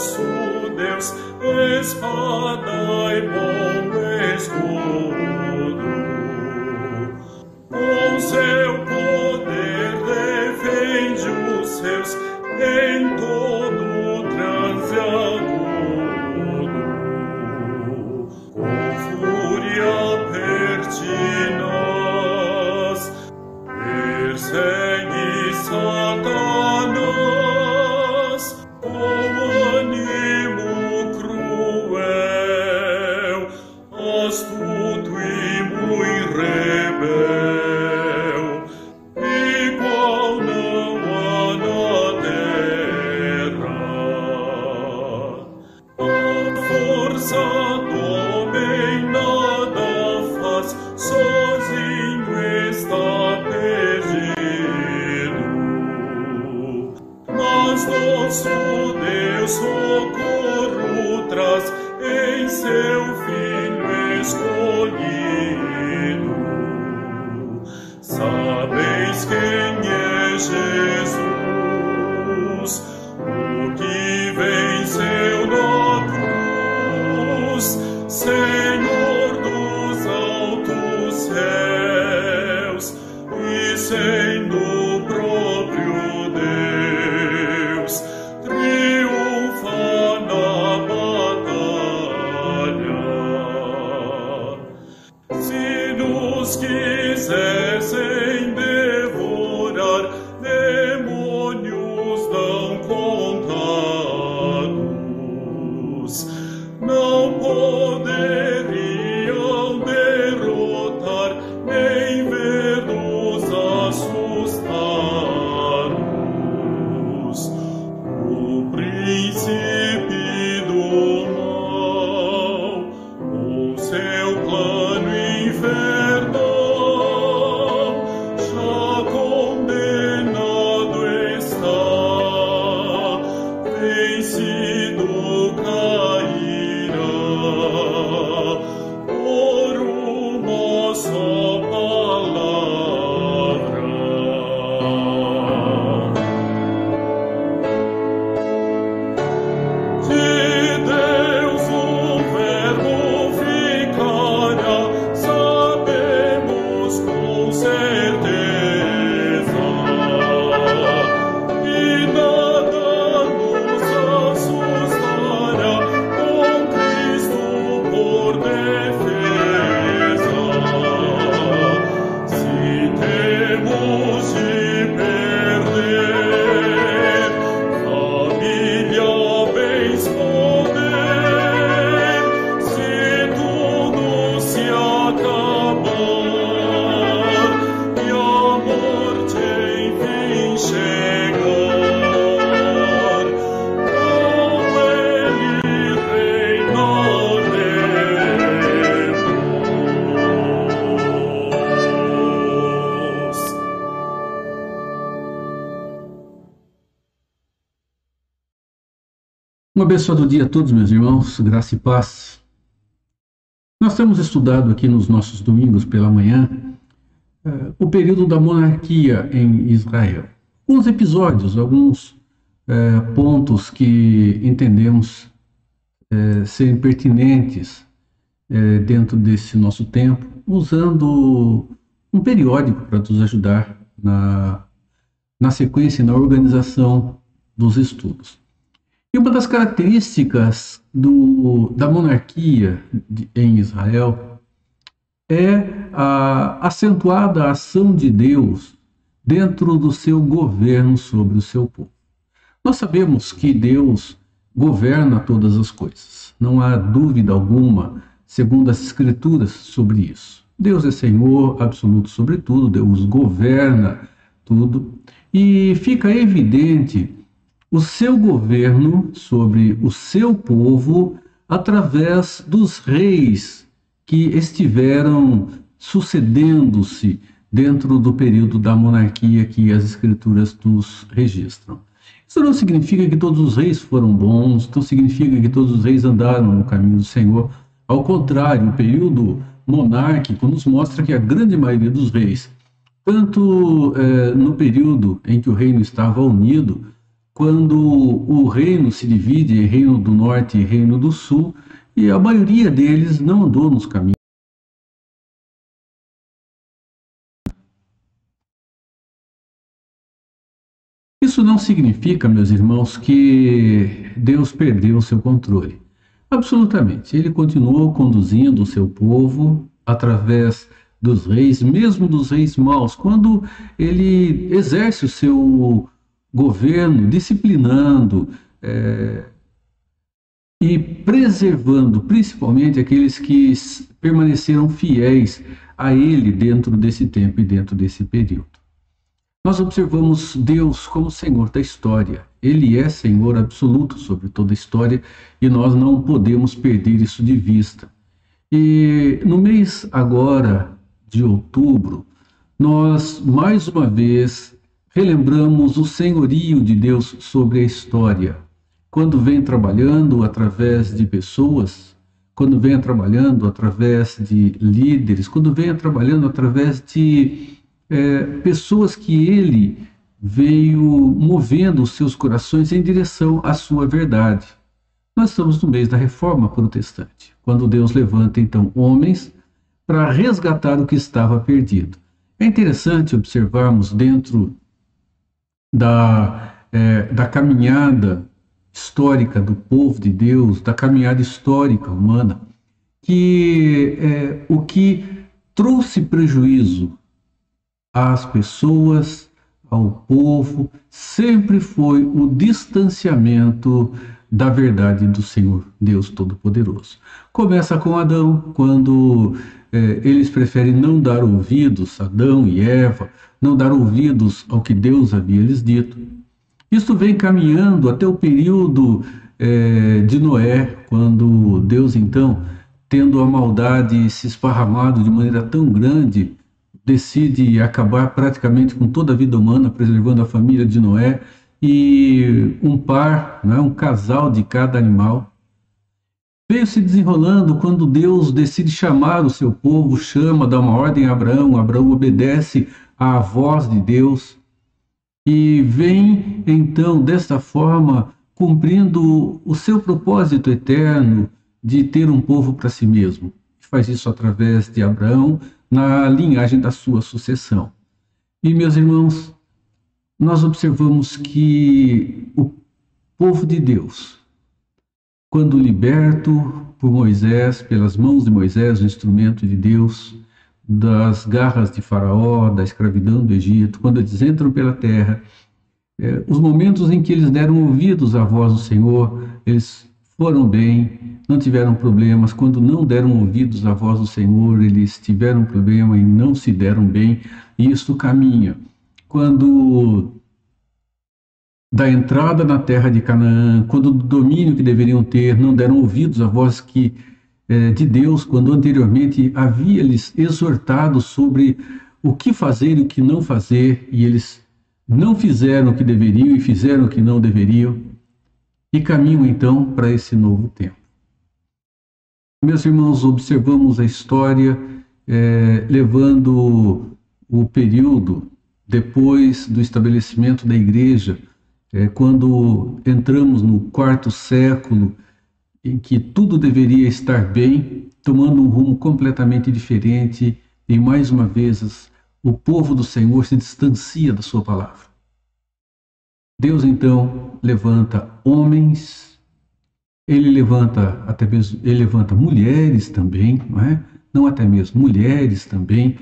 nosso Deus, espada e bom escudo. Com seu poder defende os seus em todo trance agudo. Com fúria pertinaz persegue Satanás, com ânimo cruel, astuto e muito rebel, igual não há na terra. A força do homem nada faz, sozinho está perdido. Mas nosso Deus socorro traz em seu Filho escolhido. Sabeis quem é Jesus, o que venceu na cruz, Senhor dos altos céus, e sendo o próprio Deus, triunfa na batalha. Se nos quisessem devorar, demônios não contados, não poderiam derrotar, nem ver-nos assustados. O príncipe do mal, com seu plano infernal, já condenado está, vencido cairá, por uma só palavra. De Deus o Verbo ficará, sabemos com certeza, e nada nos assustará, com Cristo por defesa. Se temos de perder família, bens, poder, se tudo se acabar e a morte enfim chegar, com Ele reinaremos. Um abençoado dia a todos, meus irmãos, graça e paz. Nós temos estudado aqui nos nossos domingos pela manhã o período da monarquia em Israel. Alguns episódios, alguns pontos que entendemos serem pertinentes dentro desse nosso tempo, usando um periódico para nos ajudar na sequência e na organização dos estudos. E uma das características da monarquia em Israel é a acentuada ação de Deus dentro do seu governo sobre o seu povo. Nós sabemos que Deus governa todas as coisas, não há dúvida alguma, segundo as Escrituras, sobre isso. Deus é Senhor absoluto sobre tudo, Deus governa tudo, e fica evidente o seu governo sobre o seu povo através dos reis que estiveram sucedendo-se dentro do período da monarquia que as Escrituras nos registram. Isso não significa que todos os reis foram bons, não significa que todos os reis andaram no caminho do Senhor. Ao contrário, o período monárquico nos mostra que a grande maioria dos reis, tanto no período em que o reino estava unido, quando o reino se divide em reino do norte e reino do sul, e a maioria deles não andou nos caminhos. Isso não significa, meus irmãos, que Deus perdeu o seu controle. Absolutamente. Ele continuou conduzindo o seu povo através dos reis, mesmo dos reis maus, quando ele exerce o seu governo disciplinando e preservando principalmente aqueles que permaneceram fiéis a ele dentro desse tempo e dentro desse período. Nós observamos Deus como Senhor da história. Ele é Senhor absoluto sobre toda a história e nós não podemos perder isso de vista. E no mês agora de outubro, nós mais uma vez relembramos o senhorio de Deus sobre a história. Quando vem trabalhando através de pessoas, quando vem trabalhando através de líderes, quando vem trabalhando através de pessoas que ele veio movendo os seus corações em direção à sua verdade. Nós estamos no mês da Reforma Protestante, quando Deus levanta então homens para resgatar o que estava perdido. É interessante observarmos dentro da caminhada histórica do povo de Deus, da caminhada histórica humana, que o que trouxe prejuízo às pessoas, ao povo, sempre foi o distanciamento da verdade do Senhor, Deus Todo-Poderoso. Começa com Adão, quando eles preferem não dar ouvidos, Adão e Eva, não dar ouvidos ao que Deus havia lhes dito. Isso vem caminhando até o período de Noé, quando Deus, então, tendo a maldade se esparramado de maneira tão grande, decide acabar praticamente com toda a vida humana, preservando a família de Noé e um par, um casal de cada animal. Veio se desenrolando quando Deus decide chamar o seu povo, chama, dá uma ordem a Abraão, Abraão obedece à voz de Deus e vem então desta forma cumprindo o seu propósito eterno de ter um povo para si mesmo. Faz isso através de Abraão, na linhagem da sua sucessão. E, meus irmãos, nós observamos que o povo de Deus, quando liberto por Moisés, pelas mãos de Moisés, o instrumento de Deus, das garras de Faraó, da escravidão do Egito, quando eles entram pela terra, os momentos em que eles deram ouvidos à voz do Senhor, eles foram bem, não tiveram problemas. Quando não deram ouvidos à voz do Senhor, eles tiveram problema e não se deram bem. E isto caminha. Quando da entrada na terra de Canaã, quando do domínio que deveriam ter, não deram ouvidos à voz de Deus, quando anteriormente havia-lhes exortado sobre o que fazer e o que não fazer, e eles não fizeram o que deveriam e fizeram o que não deveriam, e caminham então para esse novo tempo. Meus irmãos, observamos a história levando o período depois do estabelecimento da igreja, quando entramos no 4º século, em que tudo deveria estar bem, tomando um rumo completamente diferente, e mais uma vez o povo do Senhor se distancia da sua palavra. Deus então levanta homens, ele levanta mulheres também, não até mesmo mulheres também,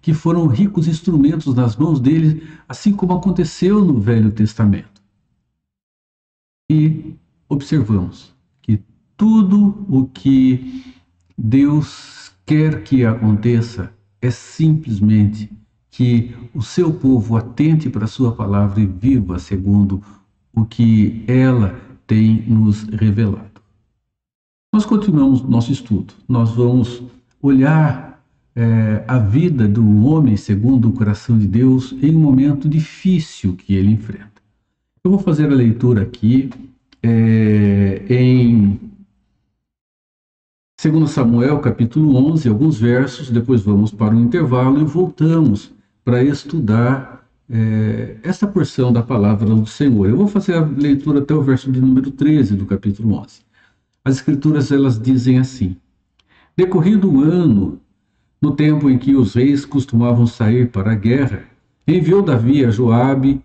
que foram ricos instrumentos nas mãos dele, assim como aconteceu no Velho Testamento. E observamos que tudo o que Deus quer que aconteça é simplesmente que o seu povo atente para a sua palavra e viva segundo o que ela tem nos revelado. Nós continuamos nosso estudo. Nós vamos olhar a vida do homem segundo o coração de Deus em um momento difícil que ele enfrenta. Eu vou fazer a leitura aqui em 2 Samuel, capítulo 11, alguns versos, depois vamos para um intervalo e voltamos para estudar essa porção da palavra do Senhor. Eu vou fazer a leitura até o verso de número 13 do capítulo 11. As escrituras, elas dizem assim: decorrido o ano, no tempo em que os reis costumavam sair para a guerra, enviou Davi a Joabe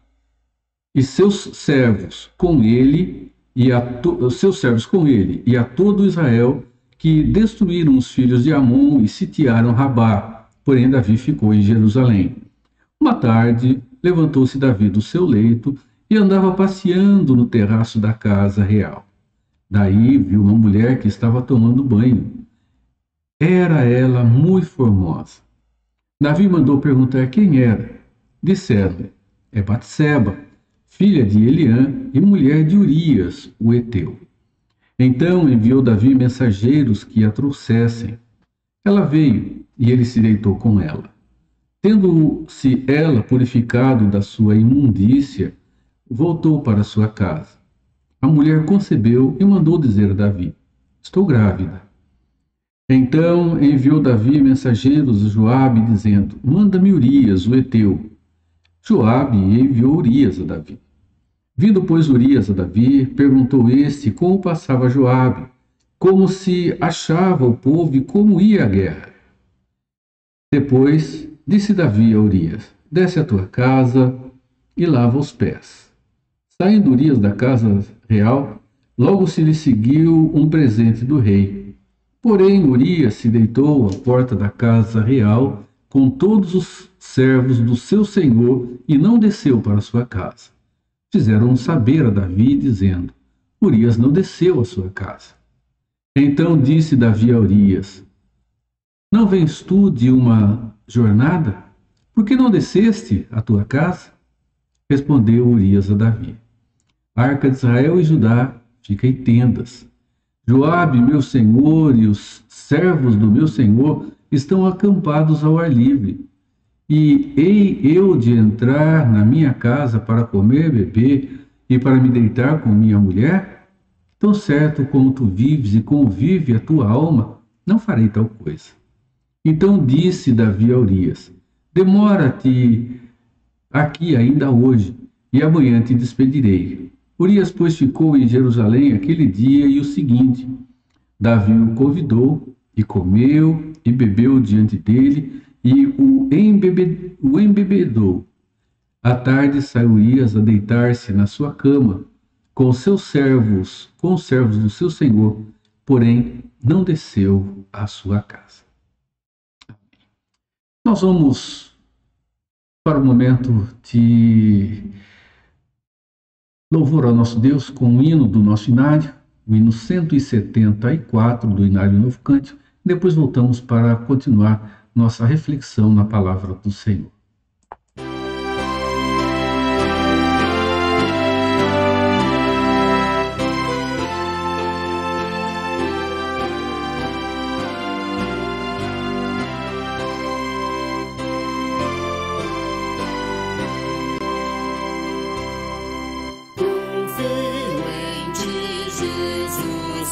e seus servos com ele e a todo Israel, que destruíram os filhos de Amon e sitiaram Rabá. Porém Davi ficou em Jerusalém. Uma tarde, levantou-se Davi do seu leito e andava passeando no terraço da casa real. Daí viu uma mulher que estava tomando banho. Era ela muito formosa. Davi mandou perguntar quem era. Disseram: é Batseba, filha de Eliã e mulher de Urias, o heteu. Então enviou Davi mensageiros que a trouxessem. Ela veio e ele se deitou com ela. Tendo-se ela purificado da sua imundícia, voltou para sua casa. A mulher concebeu e mandou dizer a Davi: estou grávida. Então enviou Davi mensageiros a Joabe, dizendo: manda-me Urias, o heteu. Joabe enviou Urias a Davi. Vindo, pois, Urias a Davi, perguntou este como passava Joabe, como se achava o povo e como ia a guerra. Depois disse Davi a Urias: desce à tua casa e lava os pés. Saindo Urias da casa real, logo se lhe seguiu um presente do rei. Porém, Urias se deitou à porta da casa real com todos os servos do seu senhor e não desceu para sua casa. Fizeram saber a Davi, dizendo: Urias não desceu à sua casa. Então disse Davi a Urias: não vens tu de uma jornada? Por que não desceste à tua casa? Respondeu Urias a Davi: a arca de Israel e Judá fica em tendas. Joabe, meu senhor, e os servos do meu senhor estão acampados ao ar livre. E hei eu de entrar na minha casa para comer, beber e para me deitar com minha mulher? Tão certo como tu vives e como vive a tua alma, não farei tal coisa. Então disse Davi a Urias: demora-te aqui ainda hoje, e amanhã te despedirei. Urias, pois, ficou em Jerusalém aquele dia e o seguinte. Davi o convidou, e comeu e bebeu diante dele, e o embebedou. À tarde saiu Urias a deitar-se na sua cama, com os servos do seu senhor, porém não desceu à sua casa. Nós vamos para o momento de louvor ao nosso Deus com o hino do nosso inário, o hino 174 do Inário Novo Cântico. Depois voltamos para continuar nossa reflexão na palavra do Senhor.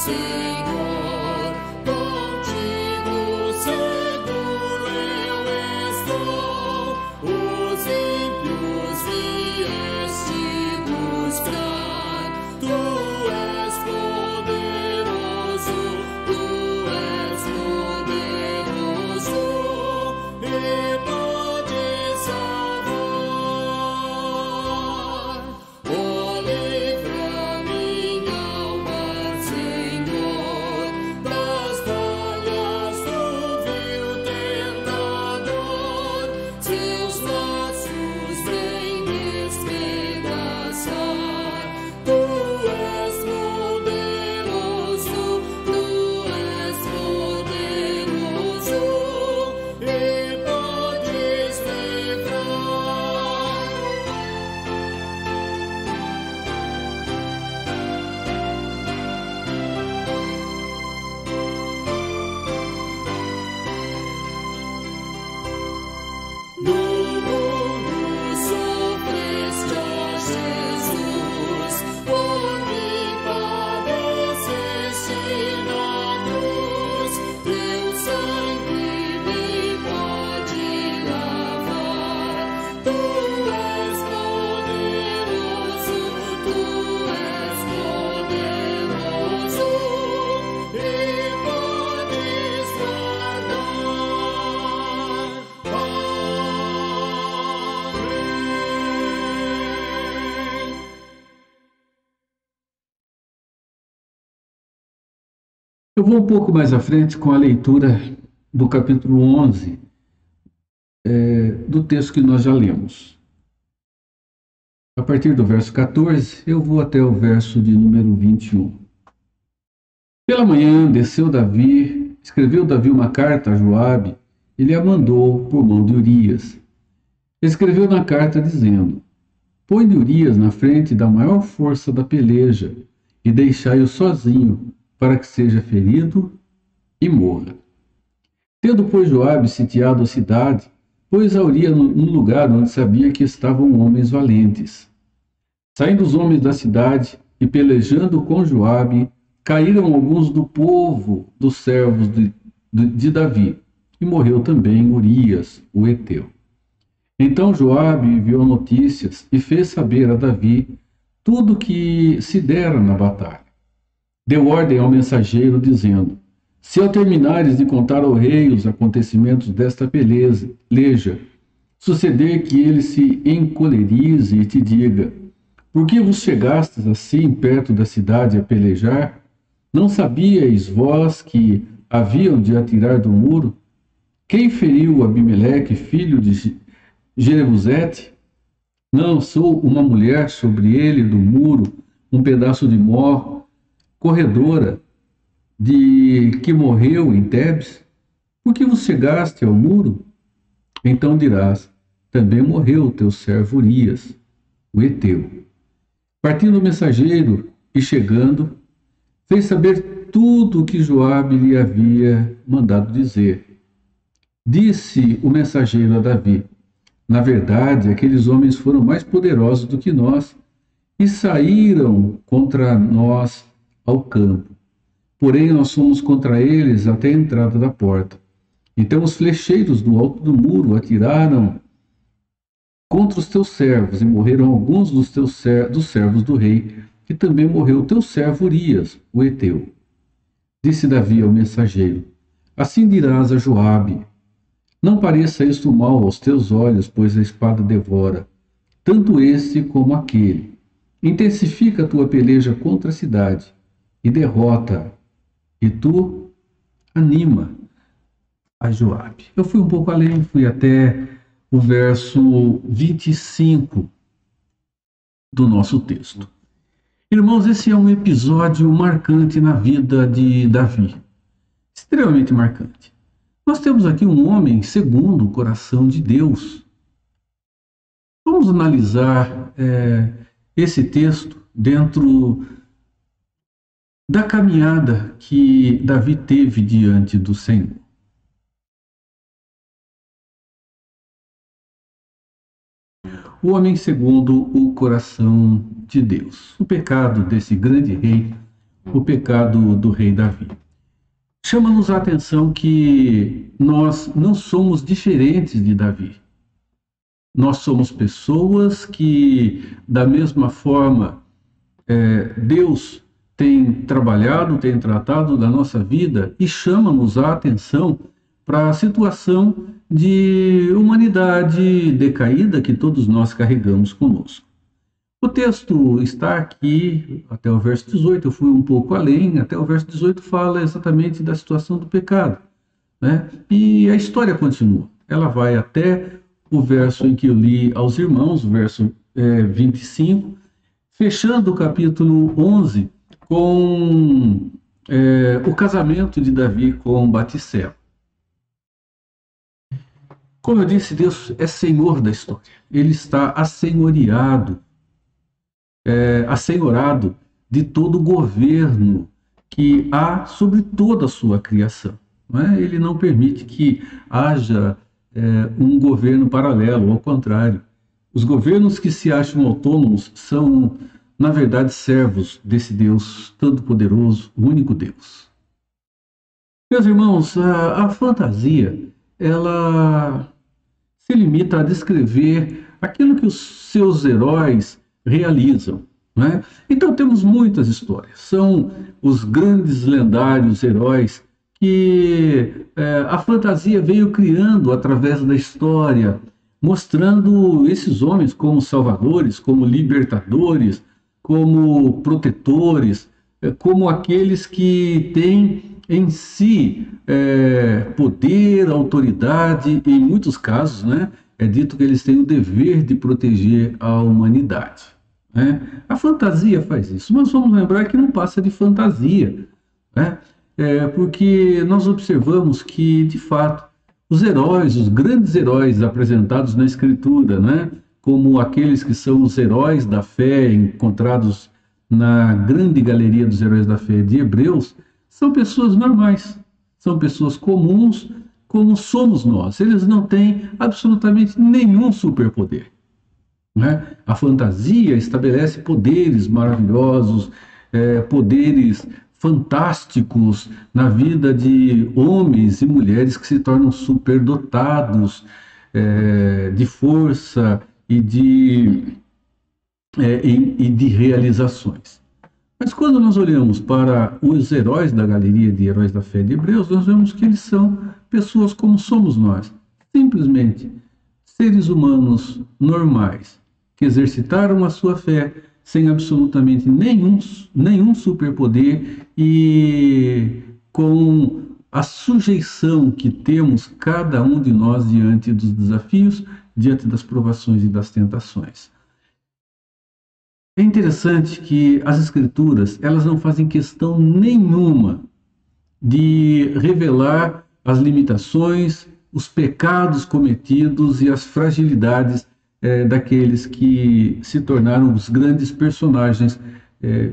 Senhor, contigo seguro eu estou. Os ímpios vieste buscar. Tu és poderoso, e pode salvar. Oh, livra minha alma, Senhor. Eu vou um pouco mais à frente com a leitura do capítulo 11, do texto que nós já lemos. A partir do verso 14, eu vou até o verso de número 21. Pela manhã escreveu Davi uma carta a Joabe, e lhe a mandou por mão de Urias. Escreveu na carta dizendo: põe Urias na frente da maior força da peleja, e deixai-o sozinho, para que seja ferido e morra. Tendo, pois, Joabe sitiado a cidade, pôs a Urias num lugar onde sabia que estavam homens valentes. Saindo os homens da cidade e pelejando com Joabe, caíram alguns do povo dos servos de Davi, e morreu também Urias, o heteu. Então Joabe enviou notícias e fez saber a Davi tudo o que se dera na batalha. Deu ordem ao mensageiro, dizendo: se ao terminares de contar ao rei os acontecimentos desta peleja, suceder que ele se encolerize e te diga: por que vos chegastes assim perto da cidade a pelejar? Não sabíeis vós que haviam de atirar do muro? Quem feriu Abimeleque, filho de Jerebusete? Não lançou uma mulher sobre ele do muro um pedaço de mó, corredora, de que morreu em Tebes? Por que vos chegaste ao muro? Então dirás: também morreu o teu servo Urias, o heteu. Partindo o mensageiro e chegando, fez saber tudo o que Joabe lhe havia mandado dizer. Disse o mensageiro a Davi: na verdade, aqueles homens foram mais poderosos do que nós e saíram contra nós ao campo. Porém, nós fomos contra eles até a entrada da porta. Então os flecheiros do alto do muro atiraram contra os teus servos, e morreram alguns dos servos do rei, e também morreu o teu servo Urias, o heteu. Disse Davi ao mensageiro: assim dirás a Joabe: não pareça isto mal aos teus olhos, pois a espada devora, tanto este como aquele. Intensifica a tua peleja contra a cidade, e derrota, e tu anima a Joabe. Eu fui um pouco além, fui até o verso 25 do nosso texto. Irmãos, esse é um episódio marcante na vida de Davi, extremamente marcante. Nós temos aqui um homem segundo o coração de Deus. Vamos analisar esse texto dentro da caminhada que Davi teve diante do Senhor. O homem segundo o coração de Deus. O pecado desse grande rei, o pecado do rei Davi. Chama-nos a atenção que nós não somos diferentes de Davi. Nós somos pessoas que, da mesma forma, Deus tem trabalhado, tem tratado da nossa vida e chama-nos a atenção para a situação de humanidade decaída que todos nós carregamos conosco. O texto está aqui até o verso 18, eu fui um pouco além, até o verso 18 fala exatamente da situação do pecado, né? E a história continua, ela vai até o verso em que eu li aos irmãos, o verso 25, fechando o capítulo 11 com o casamento de Davi com Batseba. Como eu disse, Deus é Senhor da história, Ele está assenhorado de todo o governo que há sobre toda a sua criação. Não é? Ele não permite que haja um governo paralelo, ao contrário. Os governos que se acham autônomos são, na verdade, servos desse Deus todo-poderoso, o único Deus. Meus irmãos, a fantasia, ela se limita a descrever aquilo que os seus heróis realizam. Né? Então temos muitas histórias, são os grandes lendários heróis que a fantasia veio criando através da história, mostrando esses homens como salvadores, como libertadores, como protetores, como aqueles que têm em si poder, autoridade, e em muitos casos, né, é dito que eles têm o dever de proteger a humanidade, né? A fantasia faz isso, mas vamos lembrar que não passa de fantasia, né? Porque nós observamos que, de fato, os heróis, os grandes heróis apresentados na Escritura, né, como aqueles que são os heróis da fé encontrados na grande galeria dos heróis da fé de Hebreus, são pessoas normais, são pessoas comuns, como somos nós. Eles não têm absolutamente nenhum superpoder, né? A fantasia estabelece poderes maravilhosos, poderes fantásticos na vida de homens e mulheres que se tornam superdotados de força e de realizações. Mas quando nós olhamos para os heróis da galeria de heróis da fé de Hebreus, nós vemos que eles são pessoas como somos nós, simplesmente seres humanos normais, que exercitaram a sua fé sem absolutamente nenhum superpoder e com a sujeição que temos cada um de nós diante dos desafios, diante das provações e das tentações. É interessante que as Escrituras, elas não fazem questão nenhuma de revelar as limitações, os pecados cometidos e as fragilidades daqueles que se tornaram os grandes personagens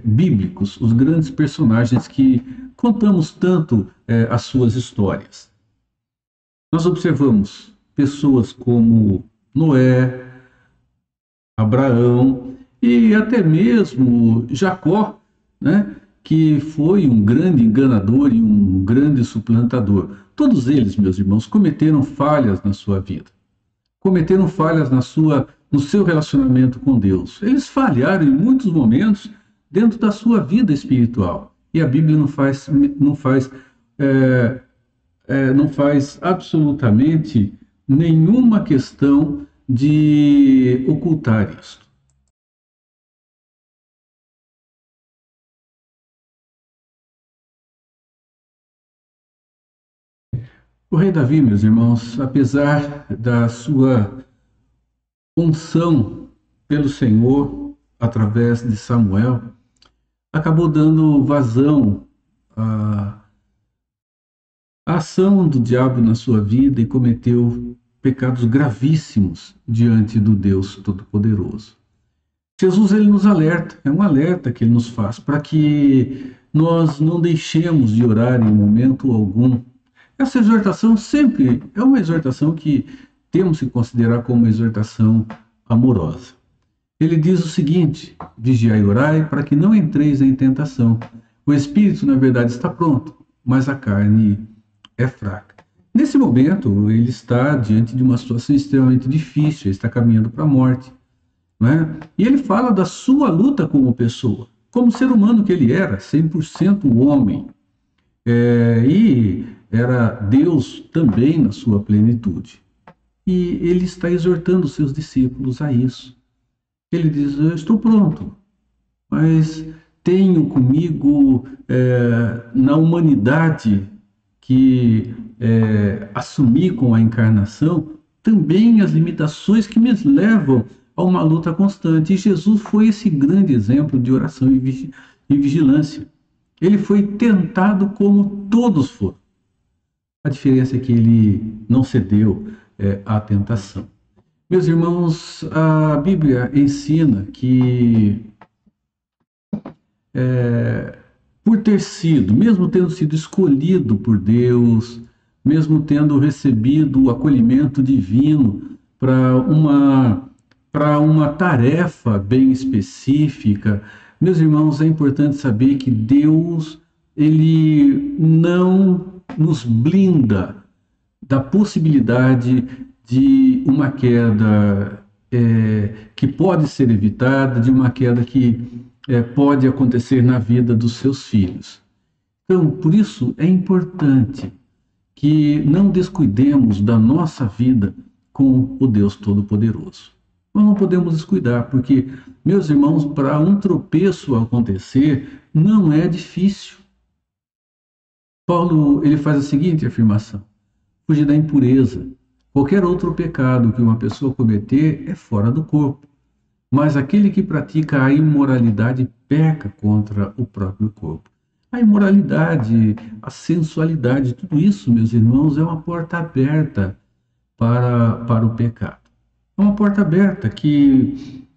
bíblicos, os grandes personagens que contamos tanto as suas histórias. Nós observamos pessoas como Noé, Abraão e até mesmo Jacó, né, que foi um grande enganador e um grande suplantador. Todos eles, meus irmãos, cometeram falhas na sua vida. Cometeram falhas no seu relacionamento com Deus. Eles falharam em muitos momentos dentro da sua vida espiritual. E a Bíblia não faz absolutamente nenhuma questão de ocultar isso. O rei Davi, meus irmãos, apesar da sua unção pelo Senhor através de Samuel, acabou dando vazão à ação do diabo na sua vida e cometeu pecados gravíssimos diante do Deus Todo-Poderoso. Jesus, ele nos alerta, é um alerta que ele nos faz para que nós não deixemos de orar em momento algum. Essa exortação sempre é uma exortação que temos que considerar como uma exortação amorosa. Ele diz o seguinte: vigiai e orai para que não entreis em tentação. O espírito, na verdade, está pronto, mas a carne é fraca. Nesse momento, ele está diante de uma situação extremamente difícil, ele está caminhando para a morte, né? E ele fala da sua luta como pessoa, como ser humano que ele era, 100% homem. E era Deus também na sua plenitude. E ele está exortando os seus discípulos a isso. Ele diz: eu estou pronto, mas tenho comigo na humanidade que assumi com a encarnação também as limitações que me levam a uma luta constante. E Jesus foi esse grande exemplo de oração e vigilância. Ele foi tentado como todos foram. A diferença é que ele não cedeu à tentação. Meus irmãos, a Bíblia ensina que por ter sido, mesmo tendo sido escolhido por Deus, mesmo tendo recebido o acolhimento divino para uma tarefa bem específica, meus irmãos, é importante saber que Deus, ele não nos blinda da possibilidade de uma queda que pode ser evitada, de uma queda que pode acontecer na vida dos seus filhos. Então, por isso é importante que não descuidemos da nossa vida com o Deus Todo-Poderoso. Nós não podemos descuidar, porque, meus irmãos, para um tropeço acontecer, não é difícil. Paulo ele faz a seguinte afirmação: fugir da impureza. Qualquer outro pecado que uma pessoa cometer é fora do corpo, mas aquele que pratica a imoralidade peca contra o próprio corpo. A imoralidade, a sensualidade, tudo isso, meus irmãos, é uma porta aberta para o pecado. É uma porta aberta que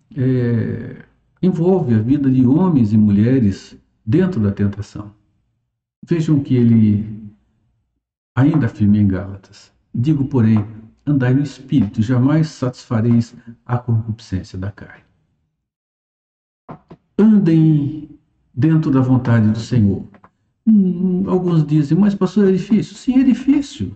envolve a vida de homens e mulheres dentro da tentação. Vejam que ele ainda afirma em Gálatas: digo, porém, andai no Espírito, jamais satisfareis a concupiscência da carne. Andem dentro da vontade do Senhor. Alguns dizem, mas pastor, é difícil. Sim, é difícil.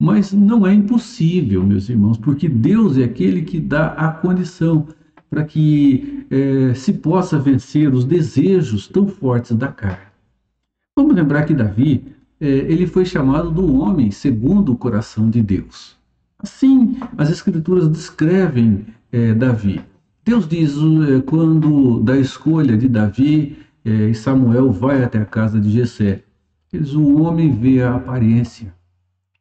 Mas não é impossível, meus irmãos, porque Deus é aquele que dá a condição para que se possa vencer os desejos tão fortes da carne. Vamos lembrar que Davi, ele foi chamado do homem segundo o coração de Deus. Assim, as Escrituras descrevem Davi. Deus diz, quando da escolha de Davi, Samuel vai até a casa de Jessé, diz, o homem vê a aparência.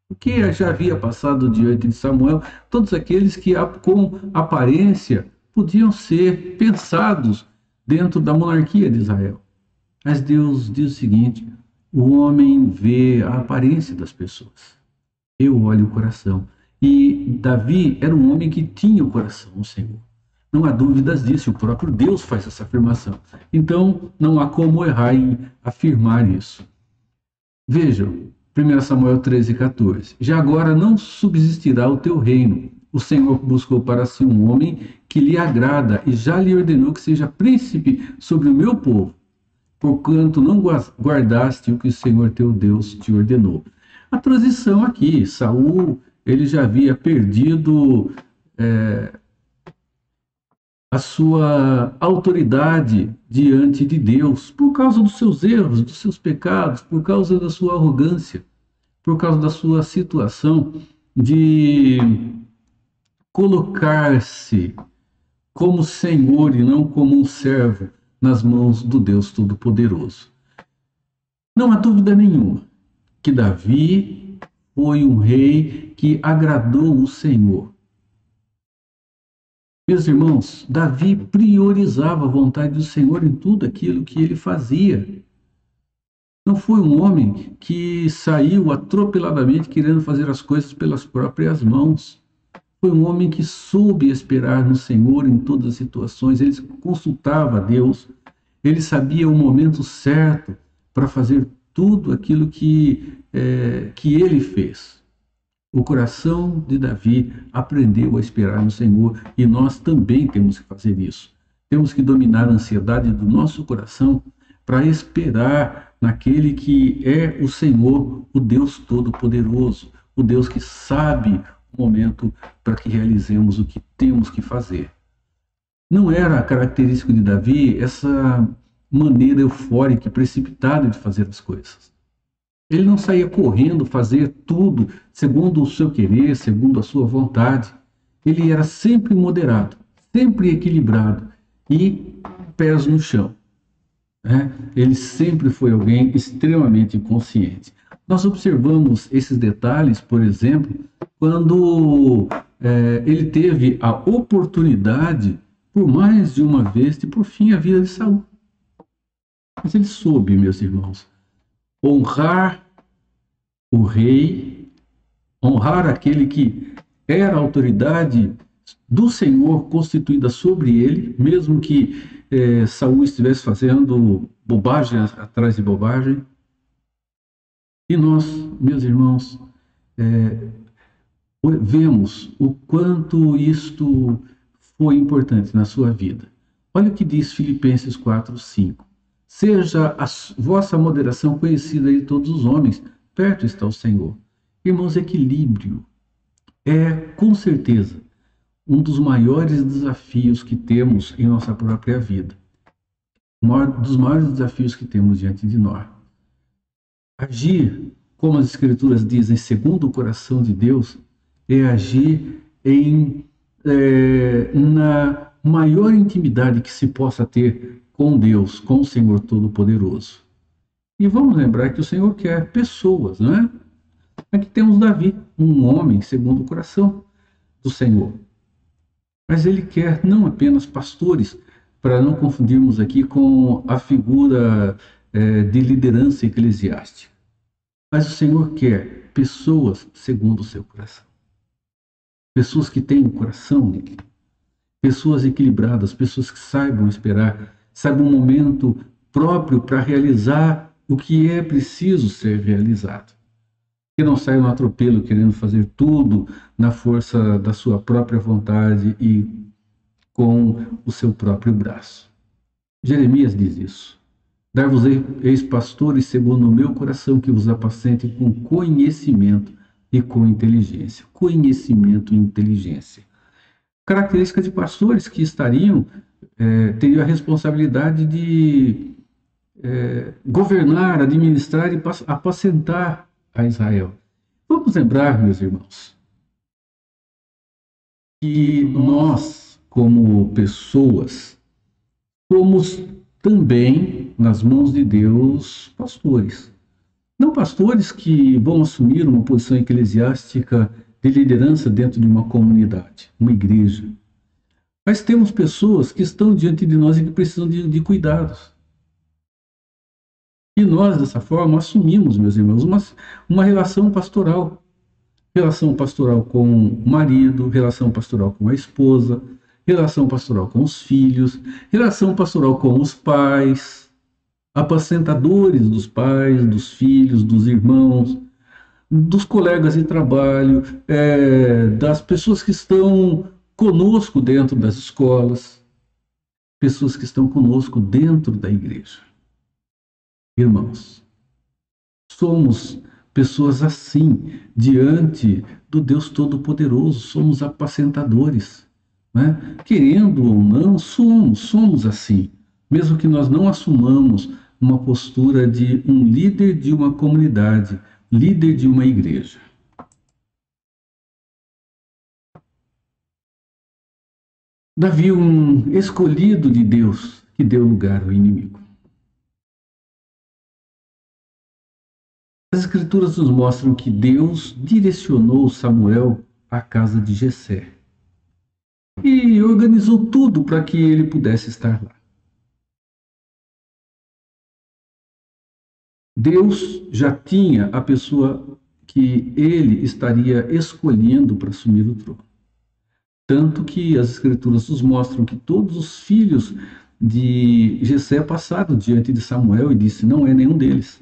O que já havia passado diante de Samuel, todos aqueles que com aparência podiam ser pensados dentro da monarquia de Israel. Mas Deus diz o seguinte: o homem vê a aparência das pessoas. Eu olho o coração. E Davi era um homem que tinha o coração no Senhor. Não há dúvidas disso, o próprio Deus faz essa afirmação. Então, não há como errar em afirmar isso. Vejam, 1 Samuel 13,14. Já agora não subsistirá o teu reino. O Senhor buscou para si um homem que lhe agrada e já lhe ordenou que seja príncipe sobre o meu povo, porquanto não guardaste o que o Senhor teu Deus te ordenou. A transição aqui, Saul, ele já havia perdido a sua autoridade diante de Deus por causa dos seus erros, dos seus pecados, por causa da sua arrogância, por causa da sua situação de colocar-se como Senhor e não como um servo nas mãos do Deus Todo-Poderoso. Não há dúvida nenhuma que Davi foi um rei que agradou o Senhor. Meus irmãos, Davi priorizava a vontade do Senhor em tudo aquilo que ele fazia. Não foi um homem que saiu atropeladamente querendo fazer as coisas pelas próprias mãos. Foi um homem que soube esperar no Senhor em todas as situações. Ele consultava a Deus. Ele sabia o momento certo para fazer tudo aquilo que ele fez. O coração de Davi aprendeu a esperar no Senhor e nós também temos que fazer isso. Temos que dominar a ansiedade do nosso coração para esperar naquele que é o Senhor, o Deus Todo-Poderoso, o Deus que sabe o momento para que realizemos o que temos que fazer. Não era característico de Davi essa maneira eufórica e precipitada de fazer as coisas. Ele não saía correndo fazer tudo segundo o seu querer, segundo a sua vontade. Ele era sempre moderado, sempre equilibrado e pés no chão. Ele sempre foi alguém extremamente consciente. Nós observamos esses detalhes, por exemplo, quando ele teve a oportunidade, por mais de uma vez, de por fim a vida de Saul. Mas ele soube, meus irmãos, honrar o rei, honrar aquele que era a autoridade do Senhor constituída sobre ele, mesmo que Saul estivesse fazendo bobagem atrás de bobagem. E nós, meus irmãos, vemos o quanto isto foi importante na sua vida. Olha o que diz Filipenses 4:5. Seja a vossa moderação conhecida de todos os homens, perto está o Senhor. Irmãos, equilíbrio é, com certeza, um dos maiores desafios que temos em nossa própria vida. Um dos maiores desafios que temos diante de nós. Agir, como as Escrituras dizem, segundo o coração de Deus, é agir na maior intimidade que se possa ter com Deus, com o Senhor Todo-Poderoso. E vamos lembrar que o Senhor quer pessoas, não é? Aqui temos Davi, um homem segundo o coração do Senhor. Mas ele quer não apenas pastores, para não confundirmos aqui com a figura de liderança eclesiástica. Mas o Senhor quer pessoas segundo o seu coração. Pessoas que têm um coração dele. Pessoas equilibradas, pessoas que saibam esperar, saibam um momento próprio para realizar o que é preciso ser realizado. Que não saiam no atropelo querendo fazer tudo na força da sua própria vontade e com o seu próprio braço. Jeremias diz isso. Dar-vos-eis pastores segundo o meu coração, que vos apacentem com conhecimento e com inteligência. Conhecimento e inteligência. Característica de pastores que teriam a responsabilidade de governar, administrar e apacentar a Israel. Vamos lembrar, meus irmãos, que nós, como pessoas, somos também, nas mãos de Deus, pastores. Não pastores que vão assumir uma posição eclesiástica de liderança dentro de uma comunidade, uma igreja. Mas temos pessoas que estão diante de nós e que precisam de cuidados. E nós, dessa forma, assumimos, meus irmãos, uma relação pastoral. Relação pastoral com o marido, relação pastoral com a esposa, relação pastoral com os filhos, relação pastoral com os pais, apacentadores dos pais, dos filhos, dos irmãos, dos colegas de trabalho, das pessoas que estão conosco dentro das escolas, pessoas que estão conosco dentro da igreja. Irmãos, somos pessoas assim, diante do Deus Todo-Poderoso, somos apacentadores, né? Querendo ou não, somos assim, mesmo que nós não assumamos uma postura de um líder de uma comunidade, líder de uma igreja. Davi, um escolhido de Deus, que deu lugar ao inimigo. As Escrituras nos mostram que Deus direcionou Samuel à casa de Jessé e organizou tudo para que ele pudesse estar lá. Deus já tinha a pessoa que ele estaria escolhendo para assumir o trono. Tanto que as Escrituras nos mostram que todos os filhos de Jessé passaram diante de Samuel e disse: não é nenhum deles.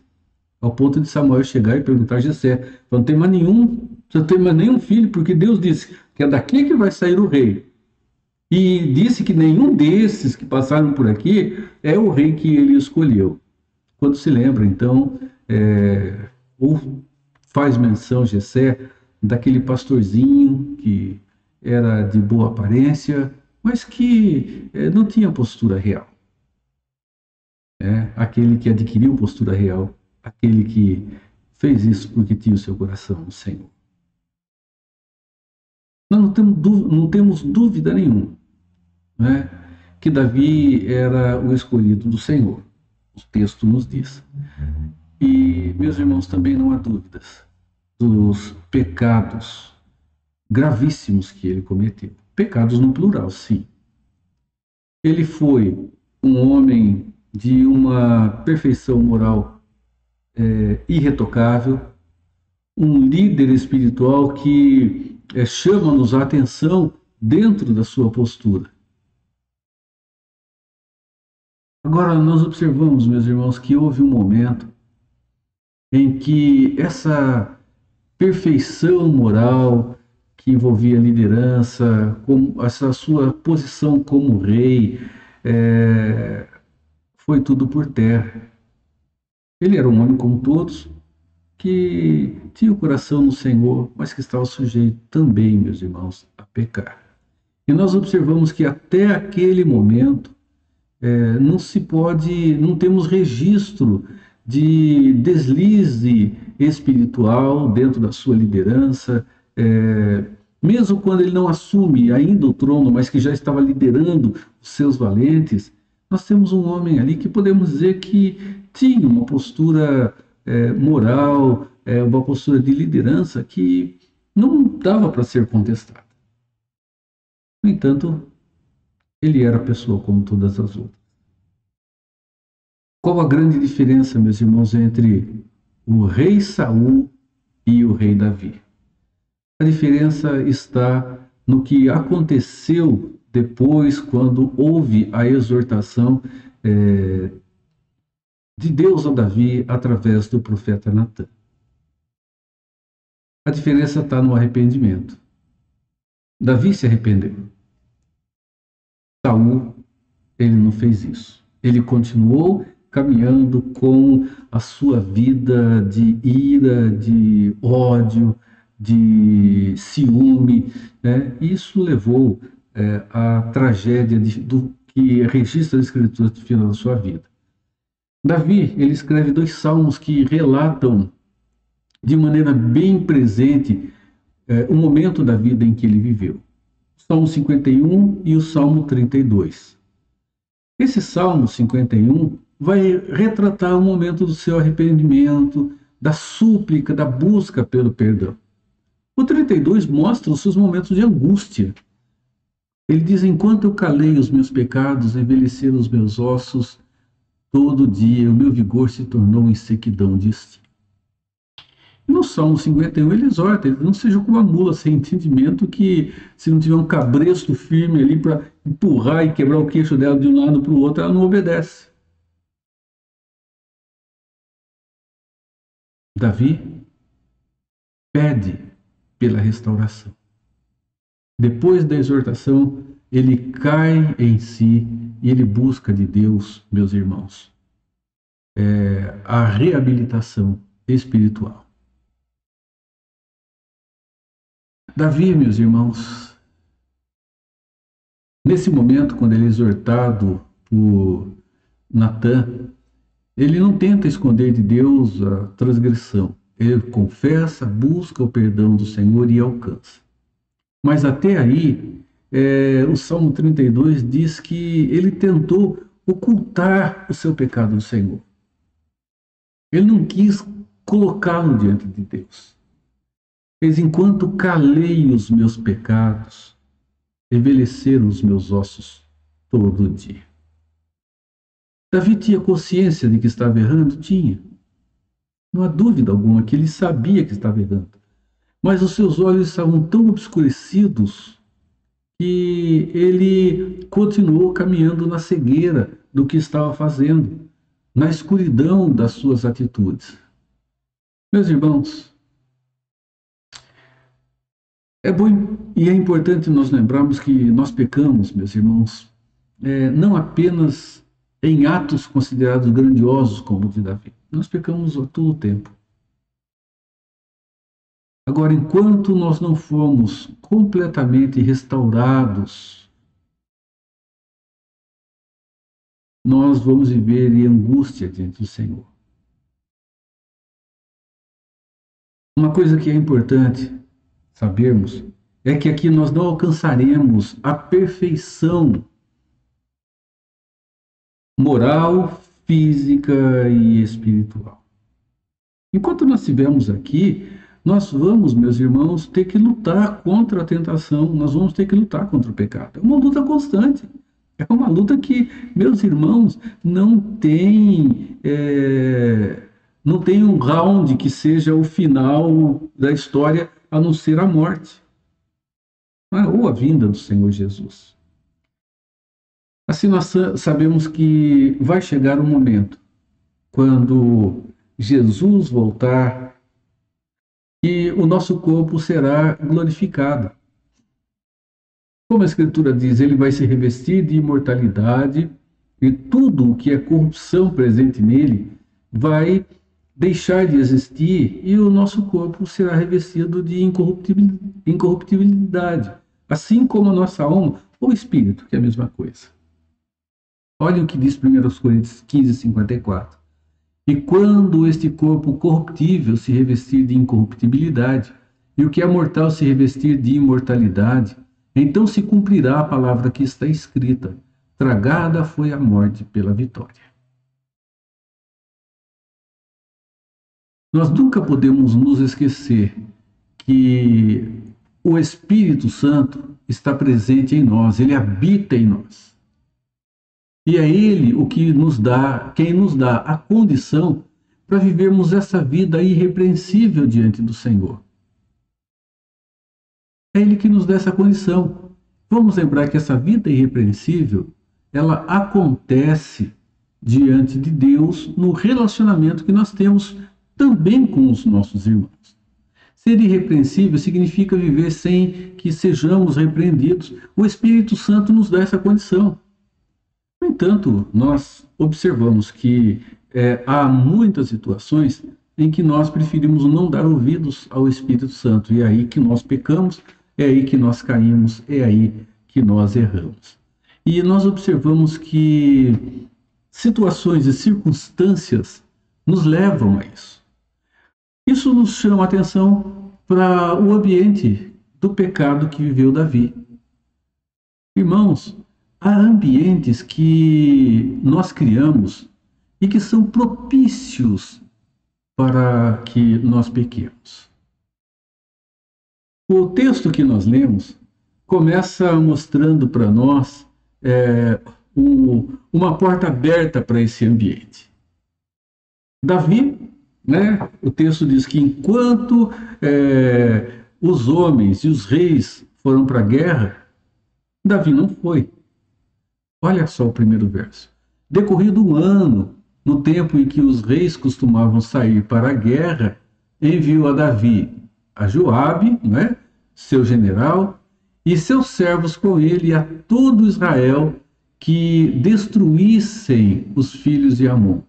Ao ponto de Samuel chegar e perguntar a Jessé: não tem mais nenhum filho, porque Deus disse que é daqui que vai sair o rei. E disse que nenhum desses que passaram por aqui é o rei que ele escolheu. Quando se lembra, então, ou faz menção Jessé daquele pastorzinho que era de boa aparência, mas que não tinha postura real. Aquele que adquiriu postura real, aquele que fez isso porque tinha o seu coração no Senhor. Nós não temos dúvida nenhuma, né, que Davi era o escolhido do Senhor. O texto nos diz. E, meus irmãos, também não há dúvidas dos pecados gravíssimos que ele cometeu. Pecados no plural, sim. Ele foi um homem de uma perfeição moral irretocável, um líder espiritual que chama-nos a atenção dentro da sua postura. Agora, nós observamos, meus irmãos, que houve um momento em que essa perfeição moral que envolvia a liderança, essa sua posição como rei, foi tudo por terra. Ele era um homem como todos, que tinha o coração no Senhor, mas que estava sujeito também, meus irmãos, a pecar. E nós observamos que até aquele momento não temos registro de deslize espiritual dentro da sua liderança, mesmo quando ele não assume ainda o trono, mas que já estava liderando os seus valentes. Nós temos um homem ali que podemos dizer que tinha uma postura moral, uma postura de liderança que não dava para ser contestada. No entanto, ele era pessoa como todas as outras. Qual a grande diferença, meus irmãos, entre o rei Saul e o rei Davi? A diferença está no que aconteceu depois, quando houve a exortação de Deus a Davi através do profeta Natã. A diferença está no arrependimento. Davi se arrependeu. Saul, ele não fez isso. Ele continuou caminhando com a sua vida de ira, de ódio, de ciúme, né? Isso levou à tragédia do que registra a Escritura no final da sua vida. Davi, ele escreve 2 salmos que relatam de maneira bem presente o momento da vida em que ele viveu. O Salmo 51 e o Salmo 32. Esse Salmo 51 vai retratar o momento do seu arrependimento, da súplica, da busca pelo perdão. O 32 mostra os seus momentos de angústia. Ele diz: enquanto eu calei os meus pecados, envelheceram os meus ossos, todo dia o meu vigor se tornou em sequidão de estio. No Salmo 51 ele exorta: ele não seja como uma mula sem entendimento, que se não tiver um cabresto firme ali para empurrar e quebrar o queixo dela de um lado para o outro, ela não obedece. Davi pede pela restauração. Depois da exortação, ele cai em si e ele busca de Deus, meus irmãos, a reabilitação espiritual. Davi, meus irmãos, nesse momento, quando ele é exortado por Natã, ele não tenta esconder de Deus a transgressão. Ele confessa, busca o perdão do Senhor e alcança. Mas até aí, o Salmo 32 diz que ele tentou ocultar o seu pecado do Senhor. Ele não quis colocá-lo diante de Deus. Mas enquanto calei os meus pecados, envelheceram os meus ossos todo dia. Davi tinha consciência de que estava errando? Tinha. Não há dúvida alguma que ele sabia que estava errando. Mas os seus olhos estavam tão obscurecidos que ele continuou caminhando na cegueira do que estava fazendo, na escuridão das suas atitudes. Meus irmãos, é bom e é importante nós lembrarmos que nós pecamos, meus irmãos, não apenas em atos considerados grandiosos como o de Davi. Nós pecamos a todo tempo. Agora, enquanto nós não formos completamente restaurados, nós vamos viver em angústia diante do Senhor. Uma coisa que é importante sabermos é que aqui nós não alcançaremos a perfeição moral, física e espiritual. Enquanto nós estivermos aqui, nós vamos, meus irmãos, ter que lutar contra a tentação, nós vamos ter que lutar contra o pecado. É uma luta constante. É uma luta que, meus irmãos, não tem um round que seja o final da história, a não ser a morte, ou a vinda do Senhor Jesus. Assim nós sabemos que vai chegar um momento, quando Jesus voltar, e o nosso corpo será glorificado. Como a Escritura diz, ele vai se revestir de imortalidade, e tudo o que é corrupção presente nele vai deixar de existir, e o nosso corpo será revestido de incorruptibilidade, assim como a nossa alma ou espírito, que é a mesma coisa. Olhem o que diz 1 Coríntios 15, 54. E quando este corpo corruptível se revestir de incorruptibilidade, e o que é mortal se revestir de imortalidade, então se cumprirá a palavra que está escrita: tragada foi a morte pela vitória. Nós nunca podemos nos esquecer que o Espírito Santo está presente em nós, ele habita em nós. E é ele o que nos dá, quem nos dá a condição para vivermos essa vida irrepreensível diante do Senhor. É ele que nos dá essa condição. Vamos lembrar que essa vida irrepreensível, ela acontece diante de Deus no relacionamento que nós temos também com os nossos irmãos. Ser irrepreensível significa viver sem que sejamos repreendidos. O Espírito Santo nos dá essa condição. No entanto, nós observamos que há muitas situações em que nós preferimos não dar ouvidos ao Espírito Santo. E é aí que nós pecamos, é aí que nós caímos, é aí que nós erramos. E nós observamos que situações e circunstâncias nos levam a isso. Isso nos chama a atenção para o ambiente do pecado que viveu Davi. Irmãos, há ambientes que nós criamos e que são propícios para que nós pequemos. O texto que nós lemos começa mostrando para nós uma porta aberta para esse ambiente. Davi, o texto diz que enquanto os homens e os reis foram para a guerra, Davi não foi. Olha só o primeiro verso. Decorrido um ano, no tempo em que os reis costumavam sair para a guerra, enviou a Davi a Joabe, seu general, e seus servos com ele, a todo Israel, que destruíssem os filhos de Amon,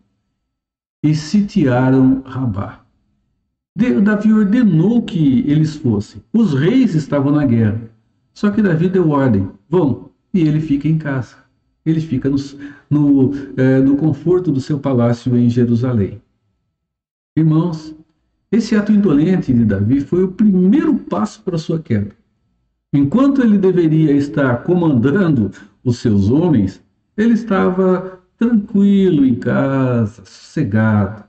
e sitiaram Rabá. Davi ordenou que eles fossem. Os reis estavam na guerra, só que Davi deu ordem, vão, e ele fica em casa. Ele fica no conforto do seu palácio em Jerusalém. Irmãos, esse ato indolente de Davi foi o primeiro passo para a sua queda. Enquanto ele deveria estar comandando os seus homens, ele estava tranquilo em casa, sossegado.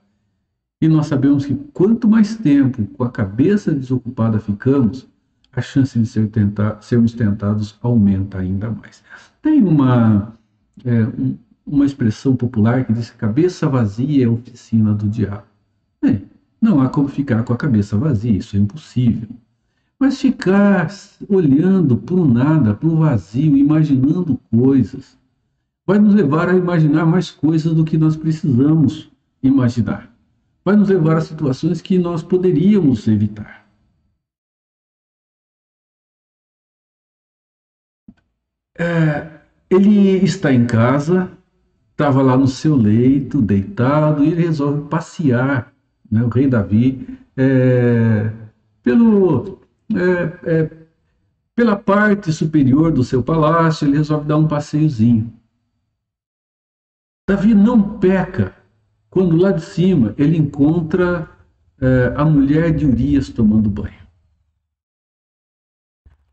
E nós sabemos que quanto mais tempo com a cabeça desocupada ficamos, a chance de sermos tentados aumenta ainda mais. Tem uma expressão popular que diz que cabeça vazia é oficina do diabo. Não há como ficar com a cabeça vazia, isso é impossível. Mas ficar olhando para o nada, para o vazio, imaginando coisas, vai nos levar a imaginar mais coisas do que nós precisamos imaginar. Vai nos levar a situações que nós poderíamos evitar. Ele está em casa, estava lá no seu leito, deitado, e ele resolve passear, o rei Davi, pela parte superior do seu palácio. Ele resolve dar um passeiozinho. Davi não peca quando lá de cima ele encontra a mulher de Urias tomando banho.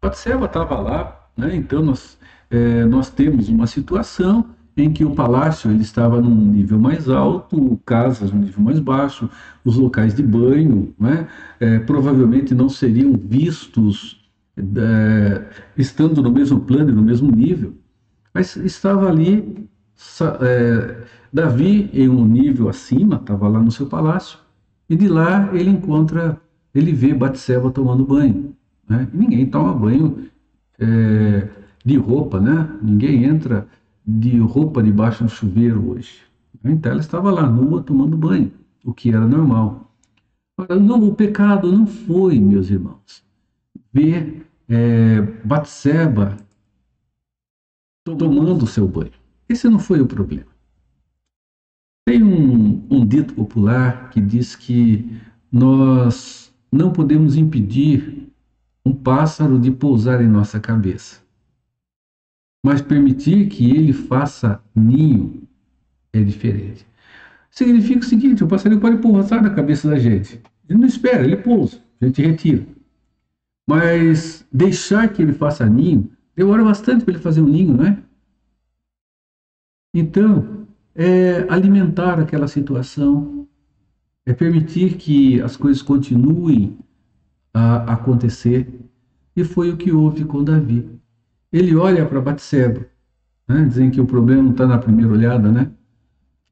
Batseba estava lá, então nós temos uma situação em que o palácio ele estava num nível mais alto, casas num nível mais baixo, os locais de banho provavelmente não seriam vistos estando no mesmo plano e no mesmo nível, mas estava ali Davi em um nível acima, estava lá no seu palácio, e de lá ele vê Batseba tomando banho. E ninguém toma banho de roupa, Ninguém entra de roupa debaixo do chuveiro hoje. Então ela estava lá nua tomando banho, o que era normal. Agora, o pecado não foi, meus irmãos, ver Batseba tomando o seu banho. Esse não foi o problema. Tem um dito popular que diz que nós não podemos impedir um pássaro de pousar em nossa cabeça, mas permitir que ele faça ninho é diferente. Significa o seguinte: o passarinho pode pousar na cabeça da gente. Ele não espera, ele pousa, a gente retira. Mas deixar que ele faça ninho, demora bastante para ele fazer um ninho, Então, alimentar aquela situação, é permitir que as coisas continuem a acontecer. E foi o que houve com Davi. Ele olha para Batseba, né? Dizem que o problema não está na primeira olhada, né?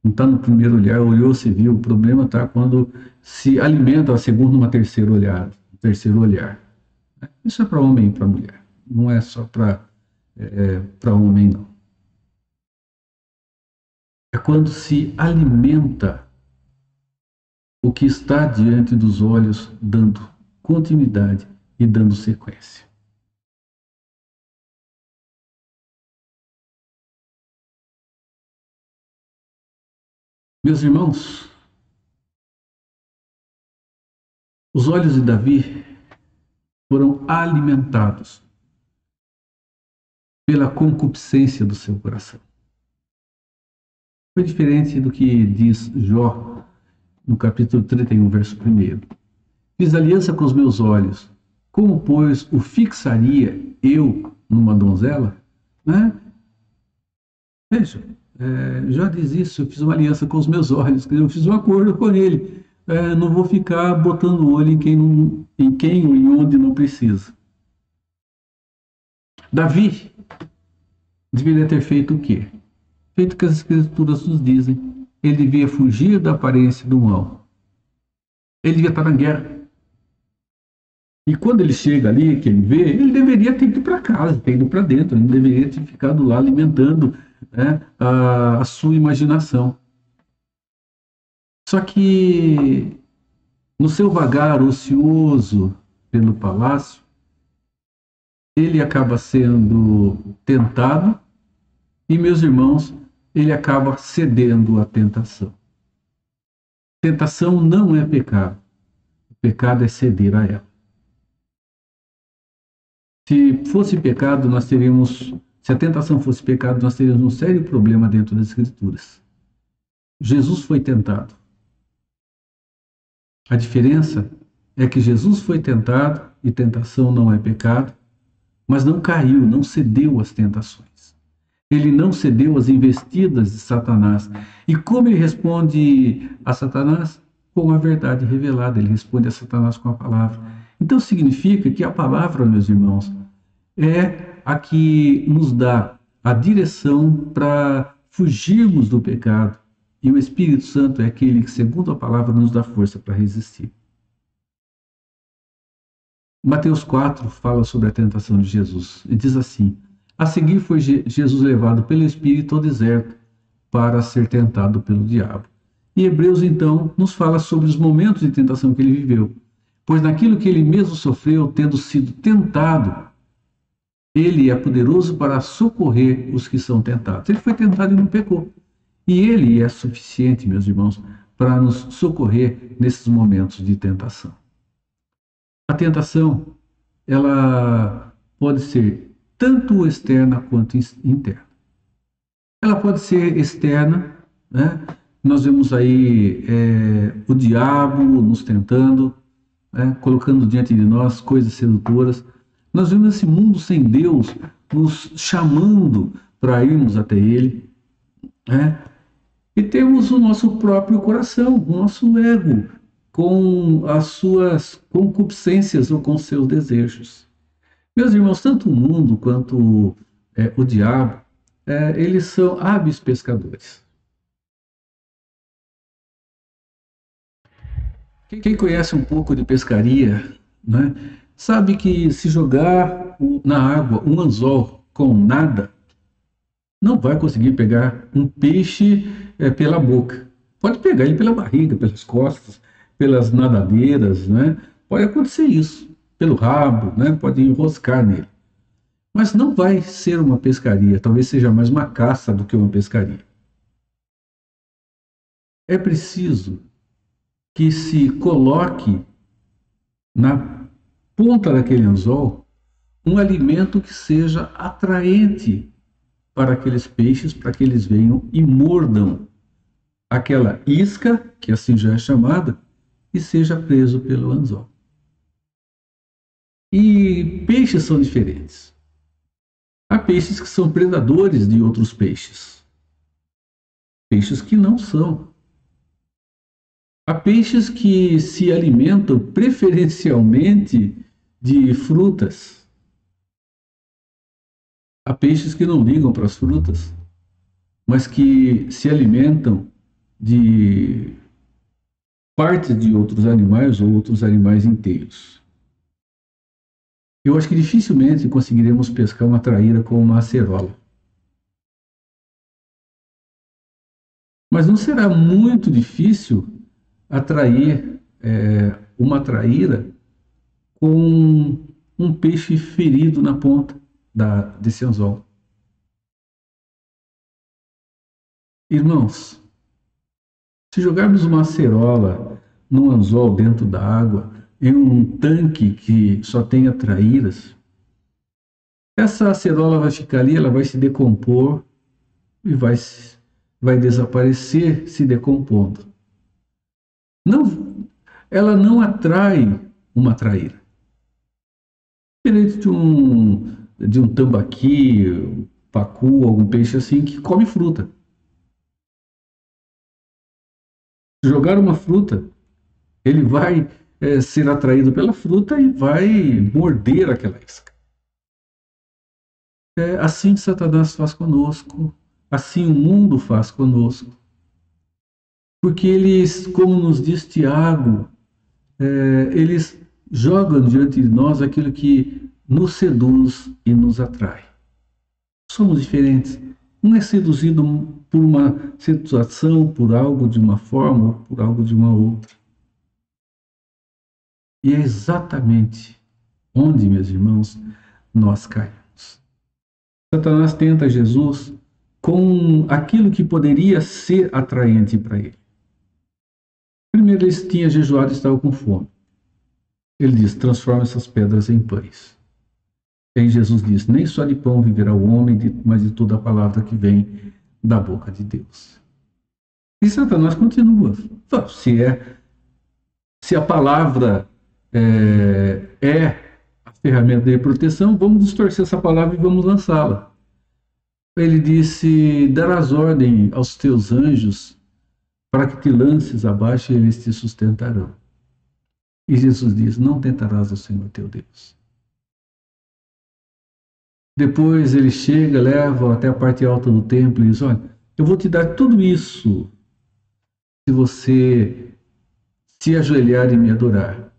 Não está no primeiro olhar, olhou, se viu. O problema está quando se alimenta a segunda, uma terceira olhada, um terceiro olhar. Isso é para homem e para mulher, não é só para homem, não. É quando se alimenta o que está diante dos olhos, dando continuidade e dando sequência. Meus irmãos, os olhos de Davi foram alimentados pela concupiscência do seu coração. Foi diferente do que diz Jó no capítulo 31, verso 1. Fiz aliança com os meus olhos, como, pois, o fixaria eu numa donzela? Né? Veja, Jó diz isso, eu fiz uma aliança com os meus olhos, eu fiz um acordo com ele, não vou ficar botando o olho em quem ou em onde não precisa. Davi deveria ter feito o quê? Feito o que as Escrituras nos dizem. Ele devia fugir da aparência do mal. Ele devia estar na guerra. E quando ele chega ali, que ele vê, ele deveria ter ido para casa, ter ido para dentro, ele não deveria ter ficado lá alimentando, né, a sua imaginação. Só que no seu vagar ocioso pelo palácio, ele acaba sendo tentado e, meus irmãos, ele acaba cedendo à tentação. Tentação não é pecado. O pecado é ceder a ela. Se fosse pecado, se a tentação fosse pecado, nós teríamos um sério problema dentro das Escrituras. Jesus foi tentado. A diferença é que Jesus foi tentado e tentação não é pecado, mas não caiu, não cedeu às tentações. Ele não cedeu às investidas de Satanás. E como ele responde a Satanás? Com a verdade revelada. Ele responde a Satanás com a palavra. Então significa que a palavra, meus irmãos, é a que nos dá a direção para fugirmos do pecado. E o Espírito Santo é aquele que, segundo a palavra, nos dá força para resistir. Mateus 4 fala sobre a tentação de Jesus e diz assim: a seguir foi Jesus levado pelo Espírito ao deserto para ser tentado pelo diabo. E Hebreus, então, nos fala sobre os momentos de tentação que ele viveu. Pois naquilo que ele mesmo sofreu, tendo sido tentado, ele é poderoso para socorrer os que são tentados. Ele foi tentado e não pecou. E ele é suficiente, meus irmãos, para nos socorrer nesses momentos de tentação. A tentação, ela pode ser tanto externa quanto interna. Ela pode ser externa, né? Nós vemos aí o diabo nos tentando, colocando diante de nós coisas sedutoras. Nós vemos esse mundo sem Deus nos chamando para irmos até Ele. E temos o nosso próprio coração, o nosso ego, com as suas concupiscências ou com seus desejos. Meus irmãos, tanto o mundo quanto o diabo, eles são hábeis pescadores. Quem conhece um pouco de pescaria, né, sabe que se jogar na água um anzol com nada, não vai conseguir pegar um peixe pela boca. Pode pegar ele pela barriga, pelas costas, pelas nadadeiras, né? Pode acontecer isso, pelo rabo, né? Pode enroscar nele. Mas não vai ser uma pescaria, talvez seja mais uma caça do que uma pescaria. É preciso que se coloque na ponta daquele anzol um alimento que seja atraente para aqueles peixes, para que eles venham e mordam aquela isca, que assim já é chamada, e seja preso pelo anzol. E peixes são diferentes. Há peixes que são predadores de outros peixes. Peixes que não são. Há peixes que se alimentam preferencialmente de frutas. Há peixes que não ligam para as frutas, mas que se alimentam de partes de outros animais ou outros animais inteiros. Eu acho que dificilmente conseguiremos pescar uma traíra com uma acerola. Mas não será muito difícil atrair uma traíra com um peixe ferido na ponta desse anzol. Irmãos, se jogarmos uma acerola num anzol dentro da água, em um tanque que só tenha traíras, essa acerola vai ficar ali, ela vai se decompor e vai desaparecer se decompondo. Ela não atrai uma traíra. Diferente de um tambaqui, pacu, algum peixe assim que come fruta. Se jogar uma fruta, ele vai ser atraído pela fruta e vai morder aquela isca. Assim Satanás faz conosco, assim o mundo faz conosco. Porque eles, como nos diz Tiago, eles jogam diante de nós aquilo que nos seduz e nos atrai. Somos diferentes. Um é seduzido por uma situação, por algo de uma forma ou por algo de uma outra. E é exatamente onde, meus irmãos, nós caímos. Satanás tenta Jesus com aquilo que poderia ser atraente para ele. Primeiro, ele tinha jejuado e estava com fome. Ele diz: transforma essas pedras em pães. E aí Jesus diz: nem só de pão viverá o homem, mas de toda a palavra que vem da boca de Deus. E Satanás continua. Se a palavra é a ferramenta de proteção, vamos distorcer essa palavra e vamos lançá-la. Ele disse: darás ordem aos teus anjos para que te lances abaixo e eles te sustentarão. E Jesus diz: não tentarás o Senhor teu Deus. Depois ele chega, leva até a parte alta do templo e diz: olha, eu vou te dar tudo isso se você se ajoelhar e me adorar.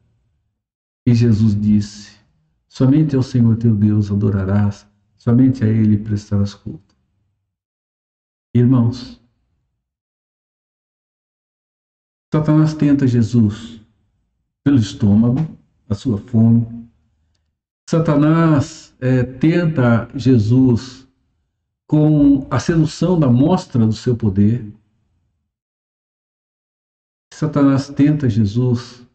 E Jesus disse: somente ao Senhor teu Deus adorarás, somente a Ele prestarás culto. Irmãos, Satanás tenta Jesus pelo estômago, a sua fome. Satanás tenta Jesus com a sedução da mostra do seu poder. Satanás tenta Jesus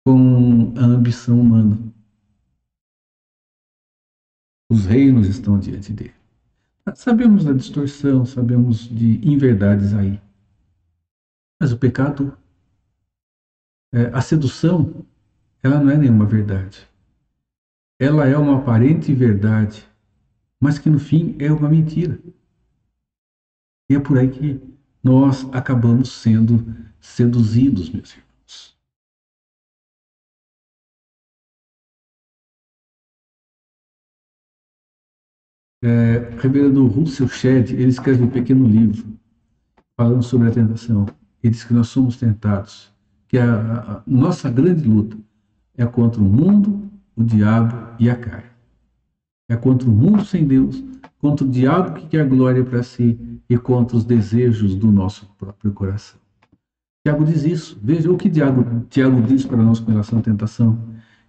com a ambição humana. Os reinos estão diante dele. Sabemos da distorção, sabemos de inverdades aí. Mas o pecado, a sedução, ela não é nenhuma verdade. Ela é uma aparente verdade, mas que no fim é uma mentira. E é por aí que nós acabamos sendo seduzidos, meus irmãos. Reverendo Russell Shedd, ele escreve um pequeno livro falando sobre a tentação. Ele diz que nós somos tentados, que a nossa grande luta é contra o mundo, o diabo e a carne. É contra o mundo sem Deus, contra o diabo que quer glória para si e contra os desejos do nosso próprio coração. Tiago diz isso. Veja o que Tiago diz para nós com relação à tentação,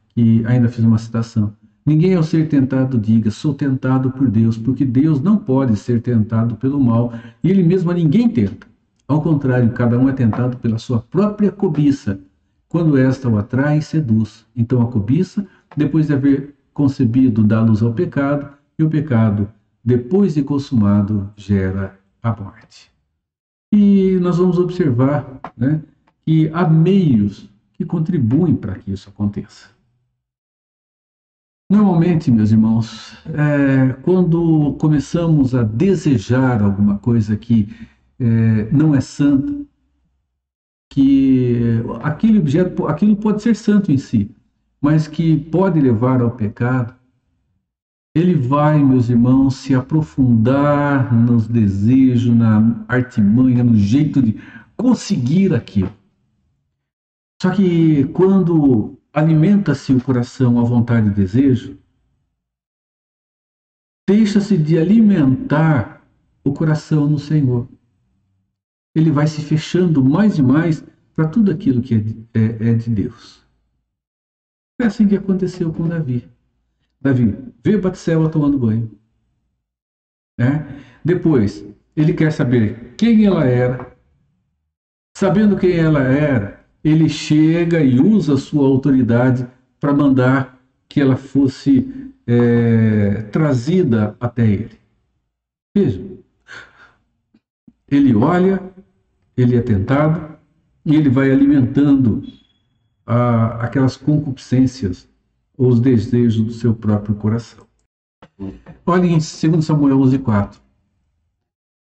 que ainda fiz uma citação. Ninguém ao ser tentado diga: sou tentado por Deus, porque Deus não pode ser tentado pelo mal e Ele mesmo a ninguém tenta. Ao contrário, cada um é tentado pela sua própria cobiça, quando esta o atrai e seduz. Então a cobiça, depois de haver concebido, dá luz ao pecado, e o pecado, depois de consumado, gera a morte. E nós vamos observar, que há meios que contribuem para que isso aconteça. Normalmente, meus irmãos, quando começamos a desejar alguma coisa que não é santa, que aquele objeto, aquilo pode ser santo em si, mas que pode levar ao pecado, ele vai, meus irmãos, se aprofundar nos desejos, na artimanha, no jeito de conseguir aquilo. Só que quando alimenta-se o coração à vontade e desejo, deixa-se de alimentar o coração no Senhor. Ele vai se fechando mais e mais para tudo aquilo que é de Deus. É assim que aconteceu com Davi. Davi vê Batseba tomando banho. Depois, ele quer saber quem ela era. Sabendo quem ela era, ele chega e usa a sua autoridade para mandar que ela fosse trazida até ele. Veja, ele olha, ele é tentado e ele vai alimentando aquelas concupiscências, os desejos do seu próprio coração. Olhem em 2 Samuel 11:4.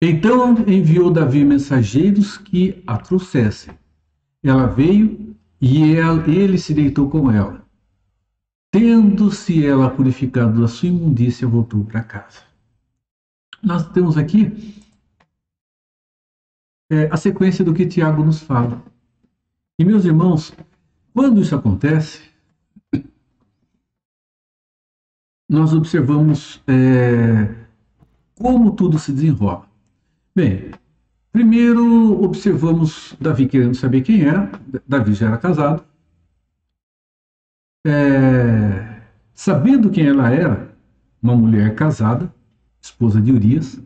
Então enviou Davi mensageiros que a trouxessem. Ela veio e ele se deitou com ela. Tendo-se ela purificado da sua imundícia, voltou para casa. Nós temos aqui a sequência do que Tiago nos fala. E, meus irmãos, quando isso acontece, nós observamos como tudo se desenrola. Bem, primeiro observamos Davi querendo saber quem era. Davi já era casado. Sabendo quem ela era, uma mulher casada, esposa de Urias,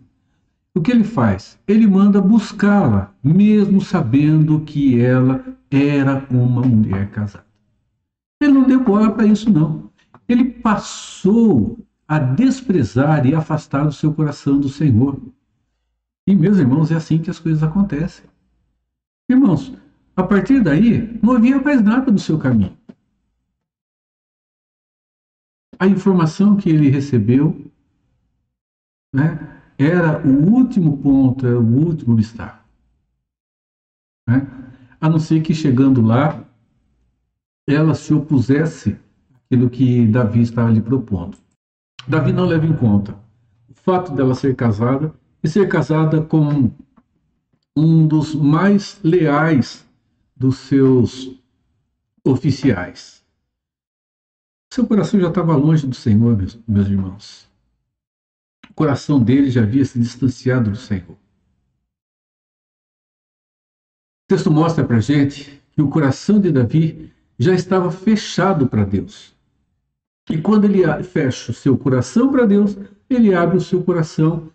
o que ele faz? Ele manda buscá-la, mesmo sabendo que ela era uma mulher casada. Ele não deu bola para isso, não. Ele passou a desprezar e afastar o seu coração do Senhor. E, meus irmãos, é assim que as coisas acontecem. Irmãos, a partir daí, não havia mais nada no seu caminho. A informação que ele recebeu, era o último ponto, era o último obstáculo. A não ser que, chegando lá, ela se opusesse àquilo que Davi estava lhe propondo. Davi não leva em conta o fato dela ser casada, e ser casada com um dos mais leais dos seus oficiais. Seu coração já estava longe do Senhor, meus irmãos. O coração dele já havia se distanciado do Senhor. O texto mostra para a gente que o coração de Davi já estava fechado para Deus. E quando ele fecha o seu coração para Deus, ele abre o seu coração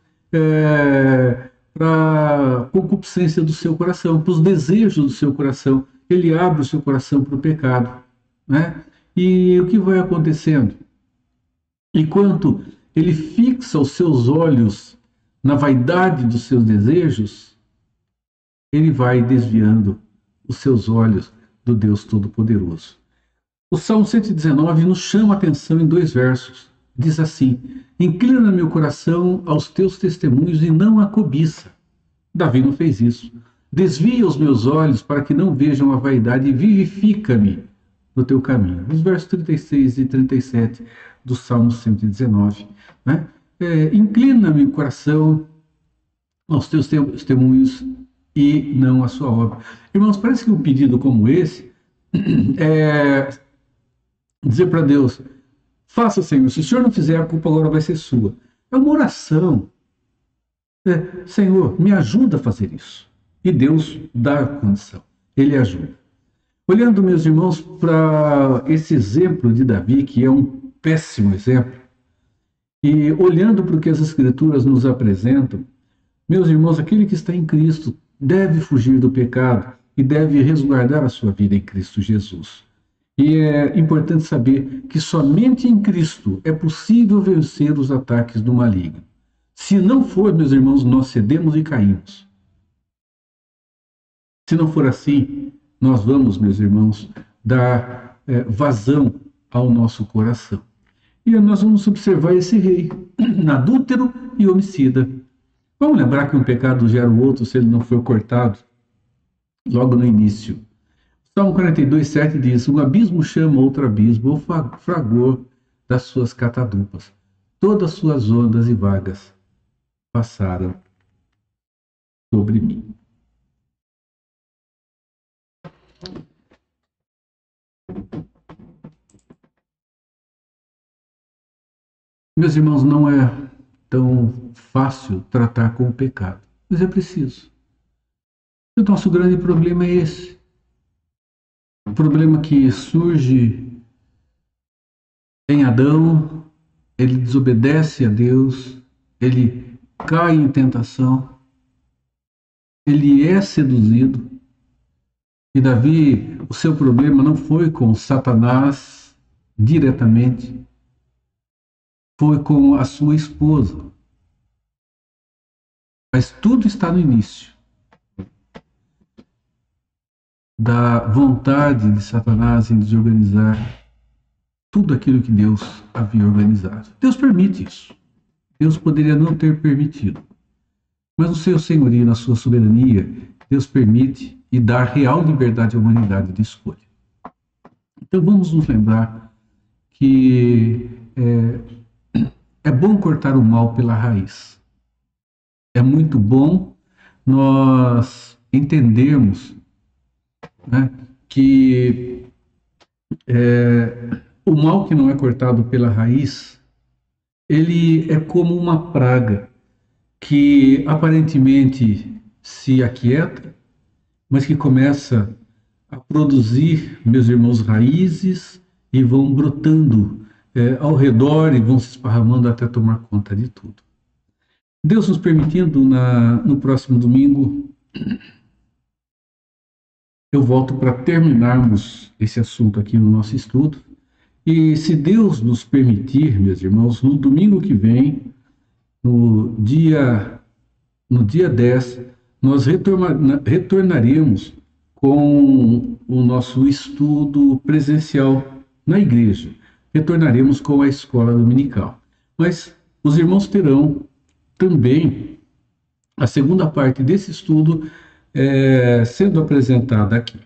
para a concupiscência do seu coração, para os desejos do seu coração. Ele abre o seu coração para o pecado. E o que vai acontecendo? Enquanto ele fixa os seus olhos na vaidade dos seus desejos, ele vai desviando os seus olhos do Deus Todo-Poderoso. O Salmo 119 nos chama a atenção em 2 versos. Diz assim: inclina meu coração aos teus testemunhos e não à cobiça. Davi não fez isso. Desvia os meus olhos para que não vejam a vaidade e vivifica-me no teu caminho. Os versos 36 e 37 do Salmo 119. Inclina-me o coração aos teus testemunhos e não à sua obra. Irmãos, parece que um pedido como esse é dizer para Deus: faça, Senhor, se o Senhor não fizer, a culpa agora vai ser sua. É uma oração. Senhor, me ajuda a fazer isso. E Deus dá a condição. Ele ajuda. Olhando, meus irmãos, para esse exemplo de Davi, que é um péssimo exemplo, e olhando para o que as Escrituras nos apresentam, meus irmãos, aquele que está em Cristo deve fugir do pecado e deve resguardar a sua vida em Cristo Jesus. E é importante saber que somente em Cristo é possível vencer os ataques do maligno. Se não for, meus irmãos, nós cedemos e caímos. Se não for assim, nós vamos, meus irmãos, dar vazão ao nosso coração. E nós vamos observar esse rei, adúltero e homicida. Vamos lembrar que um pecado gera o outro se ele não for cortado logo no início. Salmo 42:7 diz: um abismo chama outro abismo, o fragor das suas catadupas. Todas suas ondas e vagas passaram sobre mim. Meus irmãos, não é tão fácil tratar com o pecado, mas é preciso. O nosso grande problema é esse. O problema que surge em Adão, ele desobedece a Deus, ele cai em tentação, ele é seduzido. E Davi, o seu problema não foi com Satanás diretamente, foi com a sua esposa. Mas tudo está no início da vontade de Satanás em desorganizar tudo aquilo que Deus havia organizado. Deus permite isso. Deus poderia não ter permitido. Mas no seu senhorio, na sua soberania, Deus permite e dá real liberdade à humanidade de escolha. Então vamos nos lembrar que é bom cortar o mal pela raiz. É muito bom nós entendermos, né, que o mal que não é cortado pela raiz, ele é como uma praga que aparentemente se aquieta, mas que começa a produzir, meus irmãos, raízes e vão brotando ao redor e vão se esparramando até tomar conta de tudo. Deus nos permitindo, no próximo domingo, eu volto para terminarmos esse assunto aqui no nosso estudo. E se Deus nos permitir, meus irmãos, no domingo que vem, no dia 10, nós retornaremos com o nosso estudo presencial na igreja. Retornaremos com a escola dominical. Mas os irmãos terão também a segunda parte desse estudo sendo apresentada aqui,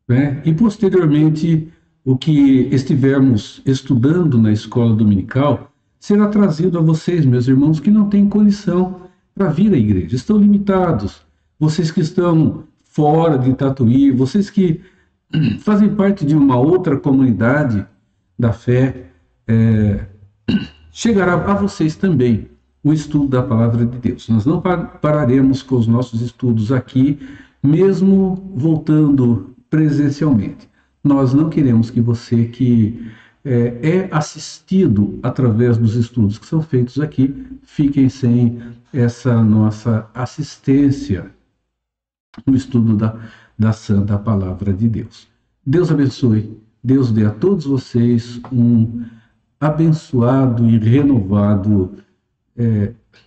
né? E posteriormente o que estivermos estudando na escola dominical será trazido a vocês, meus irmãos, que não têm condição para vir à igreja, estão limitados, vocês que estão fora de Tatuí, vocês que fazem parte de uma outra comunidade da fé, chegará a vocês também o estudo da palavra de Deus. Nós não pararemos com os nossos estudos aqui, mesmo voltando presencialmente. Nós não queremos que você que é assistido através dos estudos que são feitos aqui, fiquem sem essa nossa assistência no estudo da Santa Palavra de Deus. Deus abençoe, Deus dê a todos vocês um abençoado e renovado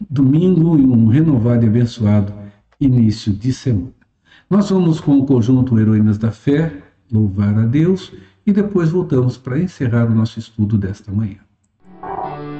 domingo e um renovado e abençoado início de semana. Nós vamos com o conjunto Heroínas da Fé, louvar a Deus, e depois voltamos para encerrar o nosso estudo desta manhã. Amen.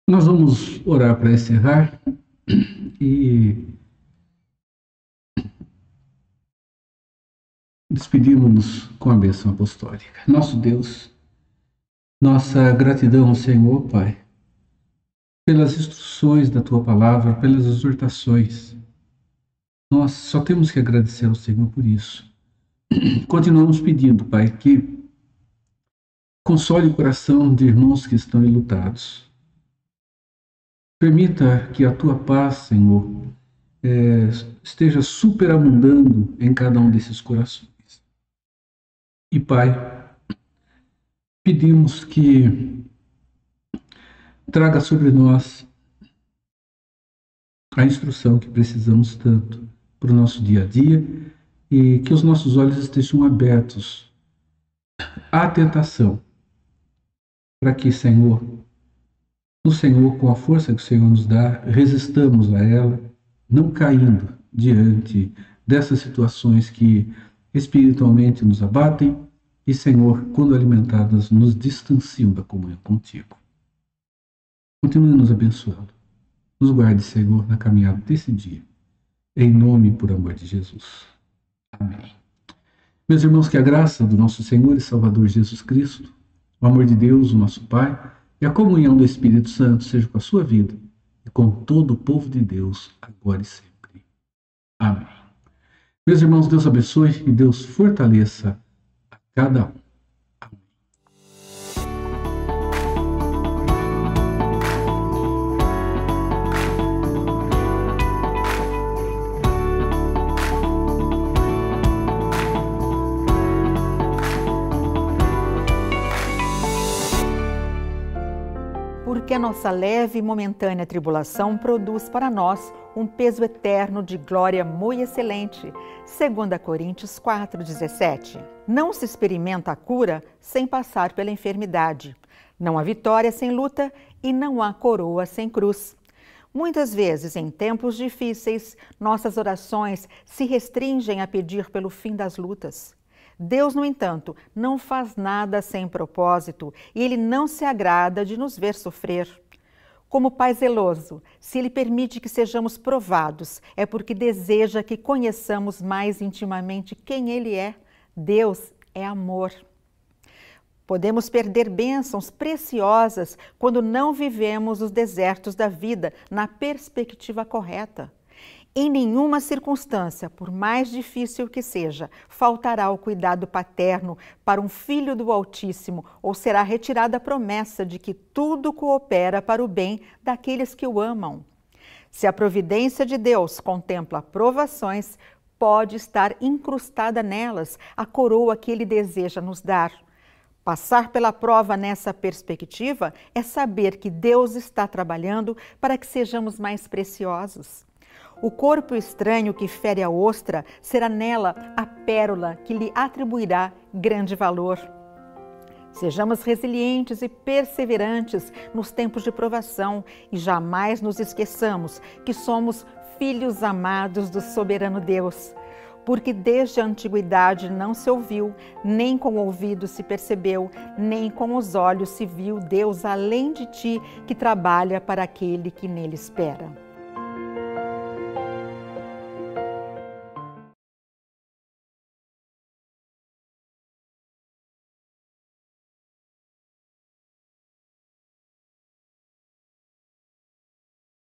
Nós vamos orar para encerrar e despedimos-nos com a bênção apostólica. Nosso Deus, nossa gratidão ao Senhor, Pai, pelas instruções da Tua Palavra, pelas exortações. Nós só temos que agradecer ao Senhor por isso. Continuamos pedindo, Pai, que console o coração de irmãos que estão enlutados. Permita que a Tua paz, Senhor, esteja superabundando em cada um desses corações. E, Pai, pedimos que traga sobre nós a instrução que precisamos tanto para o nosso dia a dia e que os nossos olhos estejam abertos à tentação, para que, Senhor, com a força que o Senhor nos dá, resistamos a ela, não caindo diante dessas situações que espiritualmente nos abatem e, Senhor, quando alimentadas, nos distanciam da comunhão contigo. Continue nos abençoando. Nos guarde, Senhor, na caminhada desse dia. Em nome e por amor de Jesus. Amém. Meus irmãos, que a graça do nosso Senhor e Salvador Jesus Cristo, o amor de Deus, o nosso Pai, e a comunhão do Espírito Santo seja com a sua vida e com todo o povo de Deus, agora e sempre. Amém. Meus irmãos, Deus abençoe e Deus fortaleça a cada um. Porque a nossa leve e momentânea tribulação produz para nós um peso eterno de glória muito excelente. 2 Coríntios 4,17. Não se experimenta a cura sem passar pela enfermidade. Não há vitória sem luta e não há coroa sem cruz. Muitas vezes, em tempos difíceis, nossas orações se restringem a pedir pelo fim das lutas. Deus, no entanto, não faz nada sem propósito e Ele não se agrada de nos ver sofrer. Como Pai zeloso, se Ele permite que sejamos provados, é porque deseja que conheçamos mais intimamente quem Ele é. Deus é amor. Podemos perder bênçãos preciosas quando não vivemos os desertos da vida na perspectiva correta. Em nenhuma circunstância, por mais difícil que seja, faltará o cuidado paterno para um filho do Altíssimo ou será retirada a promessa de que tudo coopera para o bem daqueles que o amam. Se a providência de Deus contempla provações, pode estar incrustada nelas a coroa que Ele deseja nos dar. Passar pela prova nessa perspectiva é saber que Deus está trabalhando para que sejamos mais preciosos. O corpo estranho que fere a ostra será nela a pérola que lhe atribuirá grande valor. Sejamos resilientes e perseverantes nos tempos de provação e jamais nos esqueçamos que somos filhos amados do soberano Deus. Porque desde a antiguidade não se ouviu, nem com o ouvido se percebeu, nem com os olhos se viu Deus além de ti que trabalha para aquele que nele espera.